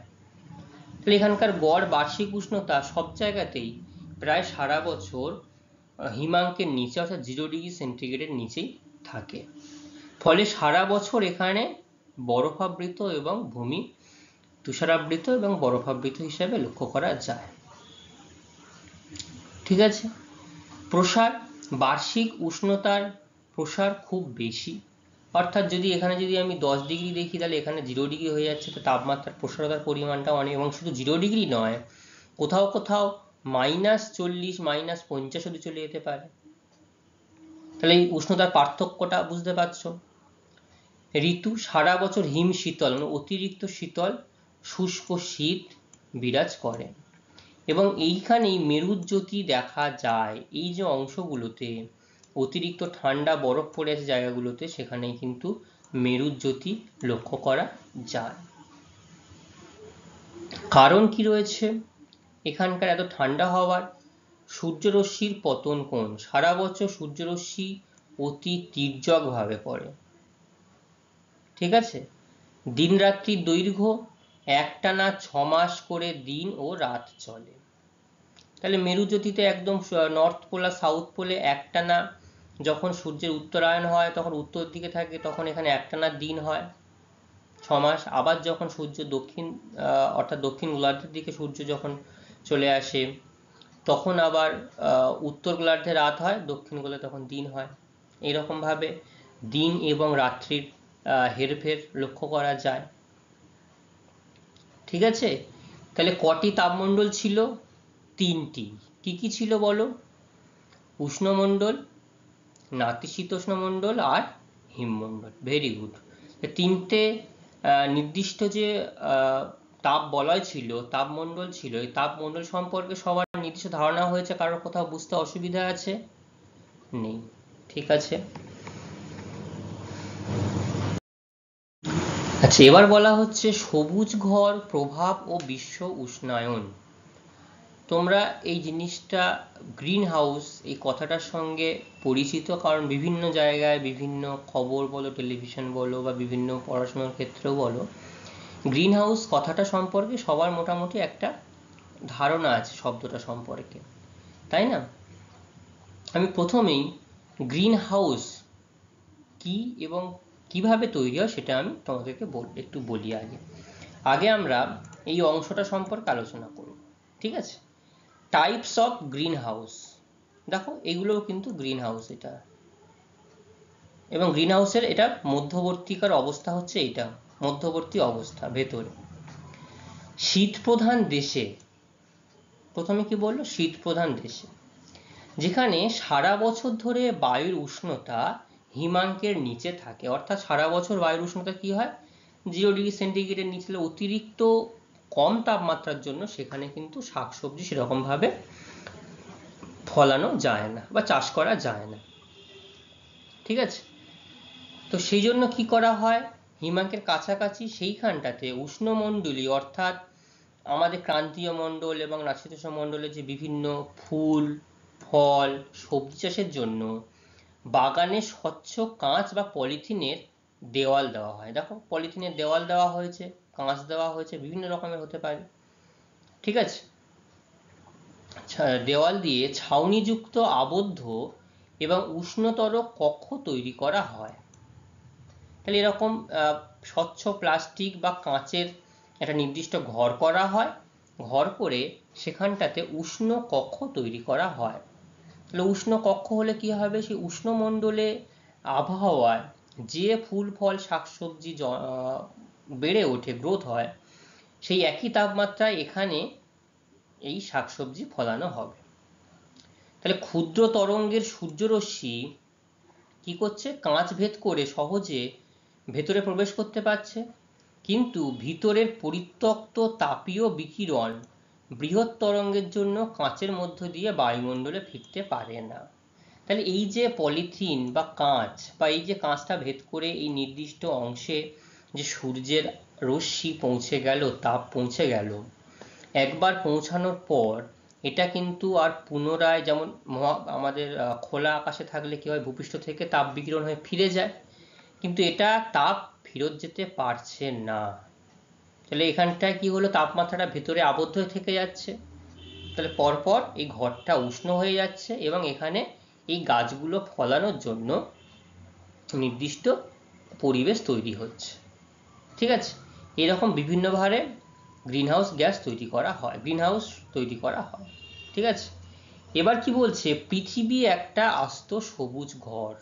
তাহলে এখানকার গড় বার্ষিক উষ্ণতা সব জায়গাতেই প্রায় সারা বছর হিমাঙ্কের নিচে, অর্থাৎ 0°C নিচেই থাকে। ফলে সারা বছর এখানে বরফাবৃত এবং ভূমি তুষারাবৃত এবং বরফাবৃত হিসাবে লক্ষ্য করা যায়। ঠিক আছে, প্রসার, বার্ষিক উষ্ণতার প্রসার খুব বেশি, অর্থাৎ এখানে যদি আমি 10° দেখি তাহলে এখানে 0° হয়ে যাচ্ছে, তো তাপমাত্রার প্রসারতার পরিমাণটা অনেক, এবং শুধু 0° নয়, কোথাও কোথাও -40, -50 অবধি চলে যেতে পারে। তাহলে এই উষ্ণতার পার্থক্যটা বুঝতে পারছো। ঋতু, সারা বছর হিম শীতল, অতিরিক্ত শীতল শুষ্ক শীত বিরাজ করে, এবং এইখানেই মেরুজ্যোতি দেখা যায়। এই যে অংশগুলোতে অতিরিক্ত ঠান্ডা বরফ পড়ে আছে জায়গাগুলোতে, সেখানেই কিন্তু মেরুজ্যোতি লক্ষ্য করা যায়। কারণ কি রয়েছে এখানকার এত ঠান্ডা হওয়ার? সূর্যরশ্মির পতন কোণ, সারা বছর সূর্যরশ্মি অতি তির্যকভাবে পড়ে। ঠিক আছে, দিন রাত্রির দৈর্ঘ্য একটানা 6 মাস করে দিন ও রাত চলে। তাহলে মেরুজ্যোতিতে একদম নর্থ পোল আর সাউথ পোলে একটানা যখন সূর্যের উত্তরায়ণ হয় তখন উত্তর দিকে থাকে, তখন এখানে একটানা দিন হয় 6 মাস। আবার যখন সূর্য অর্থাৎ দক্ষিণ গোলার্ধের দিকে সূর্য যখন চলে আসে তখন আবার উত্তর গোলার্ধে রাত হয়, দক্ষিণ গোলার্ধে তখন দিন হয়। এরকম ভাবে দিন এবং রাত্রির হেরফের লক্ষ্য করা যায়। ঠিক আছে, তাহলে কটি তাপমণ্ডল ছিল? 3টি। কি কি ছিল বলো? উষ্ণমণ্ডল, নাতিশীতোষ্ণ মণ্ডল আর হিমমণ্ডল। Very good. 3টে নির্দিষ্ট যে তাপ বলয় ছিল, তাপমণ্ডল ছিল, এই তাপমণ্ডল সম্পর্কে সবার নির্দিষ্ট ধারণা হয়েছে? কারোর কোথাও বুঝতে অসুবিধা আছে? নেই। ঠিক আছে, আচ্ছা, এবার বলা হচ্ছে সবুজ ঘর প্রভাব ও বিশ্ব উষ্ণায়ন। তোমরা এই জিনিসটা গ্রিন হাউস এই কথাটার সঙ্গে পরিচিত, কারণ বিভিন্ন জায়গায় বিভিন্ন খবর বলো, টেলিভিশন বলো, বা বিভিন্ন পড়াশোনার ক্ষেত্রেও বলো, গ্রিন হাউস কথাটা সম্পর্কে সবার মোটামুটি একটা ধারণা আছে শব্দটা সম্পর্কে, তাই না? আমি প্রথমেই গ্রিন হাউস কি এবং কিভাবে তৈরি হয় সেটা আমি তোমাদেরকে একটু বলি। আগে আমরা এই অংশটা সম্পর্কে আলোচনা করব। ঠিক আছে, টাইপস অফ গ্রিন হাউস। দেখো এগুলোও কিন্তু গ্রিন হাউস, এটা এবং গ্রিন হাউসের এটা মধ্যবর্তীকার অবস্থা হচ্ছে, এটা মধ্যবর্তী অবস্থা ভেতরে। শীত প্রধান দেশে, প্রথমে কি বললো? শীত প্রধান দেশে, যেখানে সারা বছর ধরে বায়ুর উষ্ণতা হিমাঙ্কের নিচে থাকে। অর্থাৎ সারা বছর বায়ুর উষ্ণতা কি হয়? 0°C নিচে অতিরিক্ত কম তাপমাত্রার জন্য সেখানে কিন্তু শাকসবজি সেরকম ভাবে ফলানো যায় না বা চাষ করা যায় না। ঠিক আছে, তো সেই জন্য কি করা হয়, হিমাঙ্কের কাছাকাছি সেইখানটাতে উষ্ণমণ্ডলীয় অর্থাৎ আমাদের ক্রান্তীয় মণ্ডল এবং নাতিশীতোষ্ণ মণ্ডলের যে বিভিন্ন ফুল ফল সবজি চাষের জন্য বাগানে স্বচ্ছ কাঁচ বা পলিথিনের দেওয়াল দেওয়া হয়। দেখো পলিথিনের দেওয়াল দেওয়া হয়েছে, কাঁচ দেওয়া হয়েছে, বিভিন্ন রকমের হতে পারে। ঠিক আছে, দেওয়াল দিয়ে ছাউনিযুক্ত আবদ্ধ এবং উষ্ণতর কক্ষ তৈরি করা হয়। তাহলে এরকম স্বচ্ছ প্লাস্টিক বা কাঁচের একটা নির্দিষ্ট ঘর করা হয়, ঘর করে সেখানটাতে উষ্ণ কক্ষ তৈরি করা হয়। তাহলে উষ্ণ কক্ষ হলে কি হবে, সেই উষ্ণমণ্ডলে আবহাওয়ায় যে ফুল ফল শাকসবজি বেড়ে ওঠে, গ্রোথ হয়, সেই একই তাপমাত্রায় এখানে এই শাকসবজি ফলানো হবে। তাহলে ক্ষুদ্র তরঙ্গের সূর্যরশ্মি কি করছে, কাঁচ ভেদ করে সহজে ভেতরে প্রবেশ করতে পারছে, কিন্তু ভিতরের পরিত্যক্ত তাপীয় বিকিরণ বৃহৎ তরঙ্গের জন্য কাঁচের মধ্য দিয়ে বায়ুমণ্ডলে ফিরতে পারে না। তাহলে এই যে পলিথিন বা কাঁচ বা এই যে কাঁচটা ভেদ করে এই নির্দিষ্ট অংশে যে সূর্যের রশ্মি পৌঁছে গেল, তাপ পৌঁছে গেল, একবার পৌঁছানোর পর এটা কিন্তু আর পুনরায় যেমন আমাদের খোলা আকাশে থাকলে কি হয়, ভূপৃষ্ঠ থেকে তাপ বিকিরণ হয়ে ফিরে যায়, কিন্তু এটা তাপ ফেরত যেতে পারছে না। তাহলে এখানটায় কি হলো, তাপমাত্রাটা ভেতরে আবদ্ধ হয়ে থেকে যাচ্ছে, তাহলে পরপর এই ঘরটা উষ্ণ হয়ে যাচ্ছে এবং এখানে এই গাছগুলো ফলানোর জন্য নির্দিষ্ট পরিবেশ তৈরি হচ্ছে। ঠিক আছে, এরকম বিভিন্নভাবে গ্রিনহাউস গ্যাস তৈরি করা হয়, গ্রিনহাউস তৈরি করা হয়। ঠিক আছে, এবার কি বলছে, পৃথিবী একটা আস্ত সবুজ ঘর।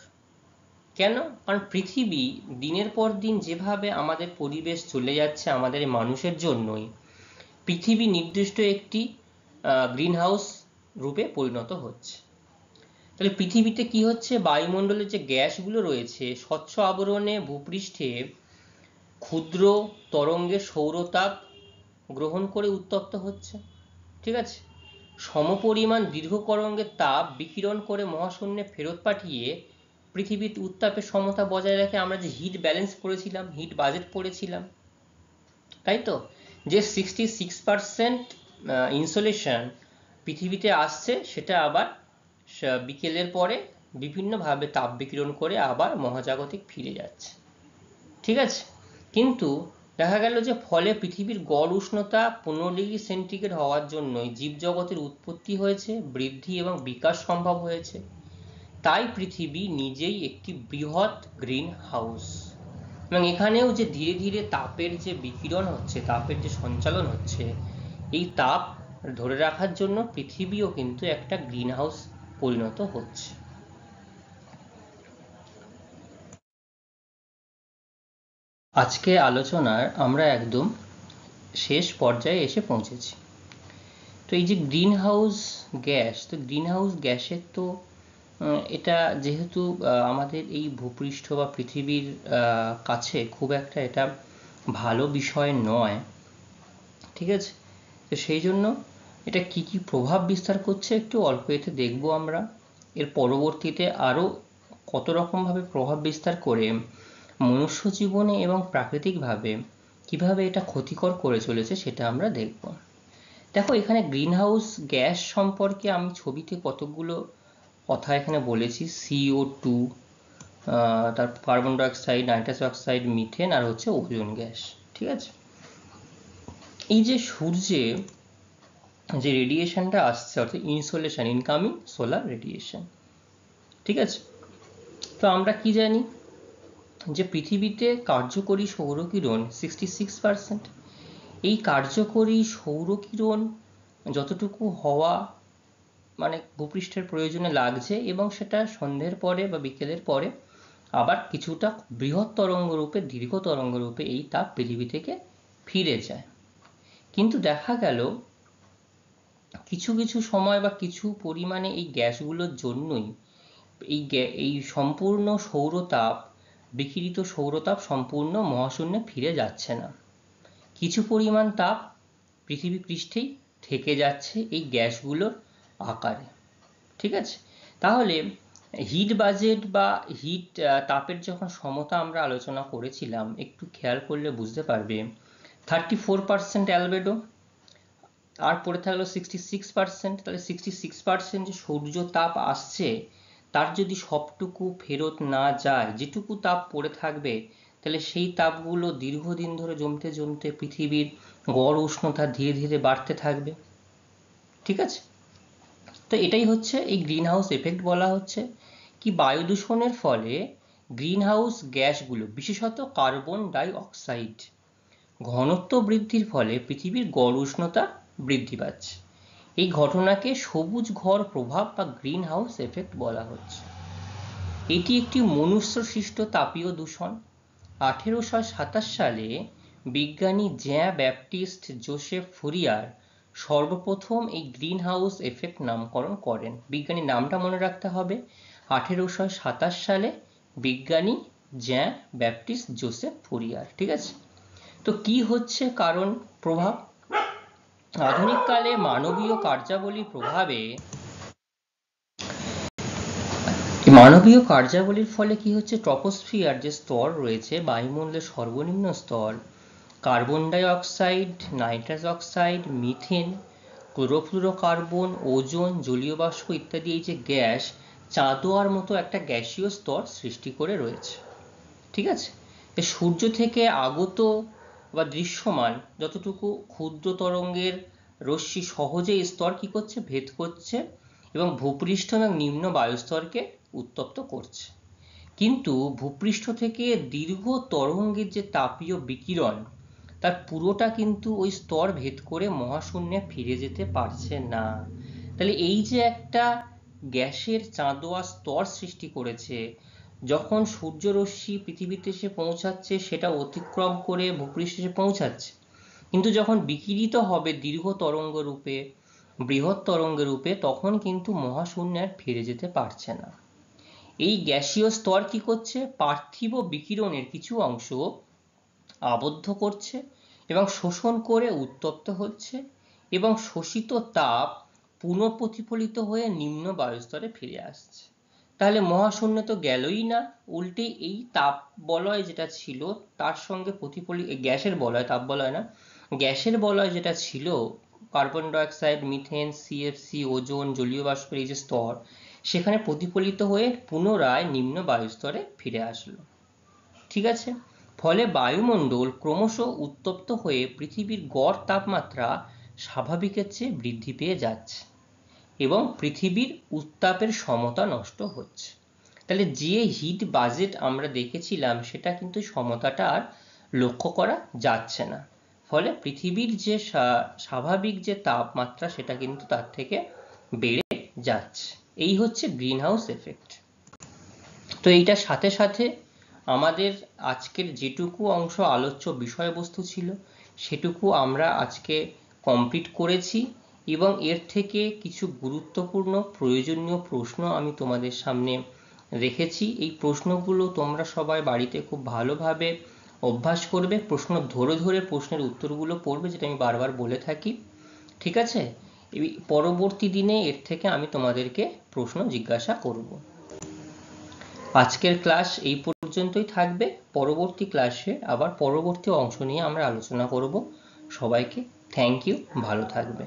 কেন, কারণ পৃথিবী দিনের পর দিন যেভাবে আমাদের পরিবেশ চলে যাচ্ছে আমাদের মানুষের জন্যই পৃথিবী নির্দিষ্ট একটি গ্রিনহাউস রূপে পরিণত হচ্ছে। তাহলে পৃথিবীতে কি হচ্ছে, বায়ুমণ্ডলের যে গ্যাসগুলো রয়েছে স্বচ্ছ আবরণে ভূপৃষ্ঠে ক্ষুদ্র তরঙ্গের সৌরতাপ গ্রহণ করে উত্তপ্ত হচ্ছে। ঠিক আছে, সমপরিমাণ দীর্ঘ তরঙ্গের তাপ বিকিরণ করে মহাশূন্যে ফেরত পাঠিয়ে পৃথিবীর উত্তাপের সমতা বজায় রেখে আমরা যে হিট ব্যালেন্স করেছিলাম, হিট বাজেট পড়েছিলাম, তাই তো, যে 66% ইনসোলেশন পৃথিবীতে আসছে সেটা আবার বিকেলের পরে বিভিন্নভাবে তাপ বিকিরণ করে আবার মহাজাগতিক ফিরে যাচ্ছে। ঠিক আছে, কিন্তু দেখা গেল যে ফলে পৃথিবীর গড় উষ্ণতা 15°C হওয়ার জন্যই জীবজগতের উৎপত্তি হয়েছে, বৃদ্ধি এবং বিকাশ সম্ভব হয়েছে। তাই পৃথিবী নিজেই একটি বৃহৎ গ্রিন হাউস, এবং এখানেও যে ধীরে ধীরে তাপের যে বিকিরণ হচ্ছে, তাপের যে সঞ্চালন হচ্ছে, এই তাপ ধরে রাখার জন্য পৃথিবীও কিন্তু একটা গ্রিন হাউস পরিণত হচ্ছে। আজকে আলোচনার আমরা একদম শেষ পর্যায়ে এসে পৌঁছেছি। তো এই যে গ্রিন হাউস গ্যাস, তো গ্রিন হাউস গ্যাসের তো এটা যেহেতু আমাদের এই ভূপৃষ্ঠ বা পৃথিবীর কাছে খুব একটা এটা ভালো বিষয় নয়। ঠিক আছে, তো সেই জন্য এটা কি কি প্রভাব বিস্তার করছে একটু অল্প এতে দেখবো আমরা। এর পরবর্তীতে আরও কত রকমভাবে প্রভাব বিস্তার করে মনুষ্য জীবনে এবং প্রাকৃতিকভাবে কিভাবে এটা ক্ষতিকর করে চলেছে সেটা আমরা দেখব। দেখো এখানে গ্রিনহাউস গ্যাস সম্পর্কে আমি ছবিতে কতগুলো কথা এখানে বলেছি, CO2, তার carbon dioxide, nitrous oxide, methane আর হচ্ছে ওজোন গ্যাস। ঠিক আছে, এই যে সূর্যে যে রেডিয়েশনটা আসছে অর্থাৎ ইনসোলেশন, ইনকামিং সোলার রেডিয়েশন। ঠিক আছে, তো আমরা কি জানি যে পৃথিবীতে কার্যকরী সৌরকিরণ 66%। এই কার্যকরী সৌরকিরণ যতটুকু হওয়া মানে ভূপৃষ্ঠের প্রয়োজনে লাগছে এবং সেটা সন্ধ্যের পরে বা বিকেলের পরে আবার কিছুটা বৃহৎ তরঙ্গরূপে, দীর্ঘ তরঙ্গরূপে এই তাপ পৃথিবী থেকে ফিরে যায়। কিন্তু দেখা গেল কিছু কিছু সময় বা কিছু পরিমাণে এই গ্যাসগুলোর জন্যই এই সম্পূর্ণ সৌরতাপ বিকিরিত সৌরতাপ সম্পূর্ণ মহাশূন্যে ফিরে যাচ্ছে না, কিছু পরিমাণ তাপ পৃথিবী পৃষ্ঠেই থেকে যাচ্ছে এই গ্যাসগুলোর আকারে। ঠিক আছে, তাহলে হিট বাজেট বা হিট তাপের যখন সমতা আমরা আলোচনা করেছিলাম, একটু খেয়াল করলে বুঝতে পারবে 34% অ্যালবেডো, আর পড়ে থাকলো 66%। তাহলে 66% যে সূর্য তাপ আসছে তার যদি সবটুকু ফেরত না যায়, যেটুকু তাপ পড়ে থাকবে, তাহলে সেই তাপগুলো দীর্ঘদিন ধরে জমতে জমতে পৃথিবীর গড় উষ্ণতা ধীরে ধীরে বাড়তে থাকবে। ঠিক আছে, তো এটাই হচ্ছে এই গ্রিন হাউস এফেক্ট। বলা হচ্ছে কি বায়ু দূষণের ফলে গ্রিন হাউস গ্যাসগুলো, বিশেষত কার্বন ডাই অক্সাইড, ঘনত্ব বৃদ্ধির ফলে পৃথিবীর গড় উষ্ণতা বৃদ্ধি পাচ্ছে। এই ঘটনাকে সবুজ ঘর প্রভাব বা গ্রিন হাউস এফেক্ট বলা হচ্ছে। এটি একটি মনুষ্য সৃষ্ট তাপীয় দূষণ। 1827 সালে বিজ্ঞানী জ্যাঁ ব্যাপটিস্ট জোসেফ ফুরিয়ার সর্বপ্রথম এই গ্রিন হাউস এফেক্ট নামকরণ করেন। বিজ্ঞানীর নামটা মনে রাখতে হবে, 1827 সালে বিজ্ঞানী জ্যাঁ ব্যাপটিস্ট জোসেফ ফুরিয়ার। ঠিক আছে, তো কি হচ্ছে কারণ প্রভাব? আধুনিক কালে মানবীয় কার্যাবলীর প্রভাবে, মানবীয় কার্যাবলীর ফলে কি হচ্ছে, ট্রপোস্ফিয়ার যে স্তর রয়েছে, বায়ুমণ্ডলের সর্বনিম্ন স্তর, carbon dioxide, nitrous oxide, methane, chlorofluorocarbon, ozone, জলীয় বাষ্প ইত্যাদি এই যে গ্যাস, চাঁদোয়ার মতো একটা গ্যাসীয় স্তর সৃষ্টি করে রয়েছে। ঠিক আছে, সূর্য থেকে আগত বা দৃশ্যমান যতটুকু ক্ষুদ্র তরঙ্গের রশ্মি সহজে এই স্তর কি করছে, ভেদ করছে এবং ভূপৃষ্ঠ এবং নিম্ন বায়ুস্তরকে উত্তপ্ত করছে। কিন্তু ভূপৃষ্ঠ থেকে দীর্ঘ তরঙ্গের যে তাপীয় বিকিরণ, তার পুরোটা কিন্তু ওই স্তর ভেদ করে মহাশূন্যে ফিরে যেতে পারছে না। তাহলে এই যে একটা গ্যাসের চাঁদোয়া স্তর সৃষ্টি করেছে, যখন সূর্যরশ্মি পৃথিবীতে এসে পৌঁছাচ্ছে সেটা অতিক্রম করে ভূপৃষ্ঠে এসে পৌঁছাচ্ছে, কিন্তু যখন বিকিরিত হবে দীর্ঘ তরঙ্গ রূপে, বৃহৎ তরঙ্গ রূপে, তখন কিন্তু মহাশূন্যে আর ফিরে যেতে পারছে না। এই গ্যাসীয় স্তর কি করছে, পার্থিব বিকিরণের কিছু অংশ আবদ্ধ করছে এবং শোষণ করে উত্তপ্ত হচ্ছে, এবং শোষিত তাপ পুনঃপ্রতিফলিত হয়ে নিম্ন বায়ুস্তরে ফিরে আসছে। তাহলে মহাশূন্য তো গেলই না, উল্টে এই তাপ বলয় যেটা ছিল তার সঙ্গে প্রতিফলিত, গ্যাসের বলয়, তাপ বলয় না, গ্যাসের বলয় যেটা ছিল, carbon dioxide, methane, CFC, ozone, জলীয় বাষ্পের এই যে স্তর, সেখানে প্রতিফলিত হয়ে পুনরায় নিম্ন বায়ুস্তরে ফিরে আসলো। ঠিক আছে, ফলে বায়ুমণ্ডল ক্রমশ উত্তপ্ত হয়ে পৃথিবীর গড় তাপমাত্রা স্বাভাবিকের চেয়ে বৃদ্ধি পেয়ে যাচ্ছে এবং পৃথিবীর উত্তাপের সমতা নষ্ট হচ্ছে। তাহলে যে হিট বাজেট আমরা দেখেছিলাম সেটা কিন্তু সমতাটা আর লক্ষ্য করা যাচ্ছে না, ফলে পৃথিবীর যে স্বাভাবিক যে তাপমাত্রা সেটা কিন্তু তার থেকে বেড়ে যাচ্ছে। এই হচ্ছে গ্রিন হাউস এফেক্ট। তো এইটার সাথে সাথে আমাদের আজকের যেটুকু অংশ আলোচ্য বিষয়বস্তু ছিল সেটুকু আমরা আজকে কমপ্লিট করেছি, এবং এর থেকে কিছু গুরুত্বপূর্ণ প্রয়োজনীয় প্রশ্ন আমি তোমাদের সামনে রেখেছি। এই প্রশ্নগুলো তোমরা সবাই বাড়িতে খুব ভালোভাবে অভ্যাস করবে, প্রশ্ন ধরে ধরে প্রশ্নের উত্তরগুলো পড়বে, যেটা আমি বারবার বলে থাকি। ঠিক আছে, পরবর্তী দিনে এর থেকে আমি তোমাদেরকে প্রশ্ন জিজ্ঞাসা করব। আজকের ক্লাস এই পর্যন্তই থাকবে। পরবর্তী ক্লাসে আবার পরবর্তী অংশ নিয়ে আমরা আলোচনা করব। সবাইকে থ্যাংক ইউ, ভালো থাকবে।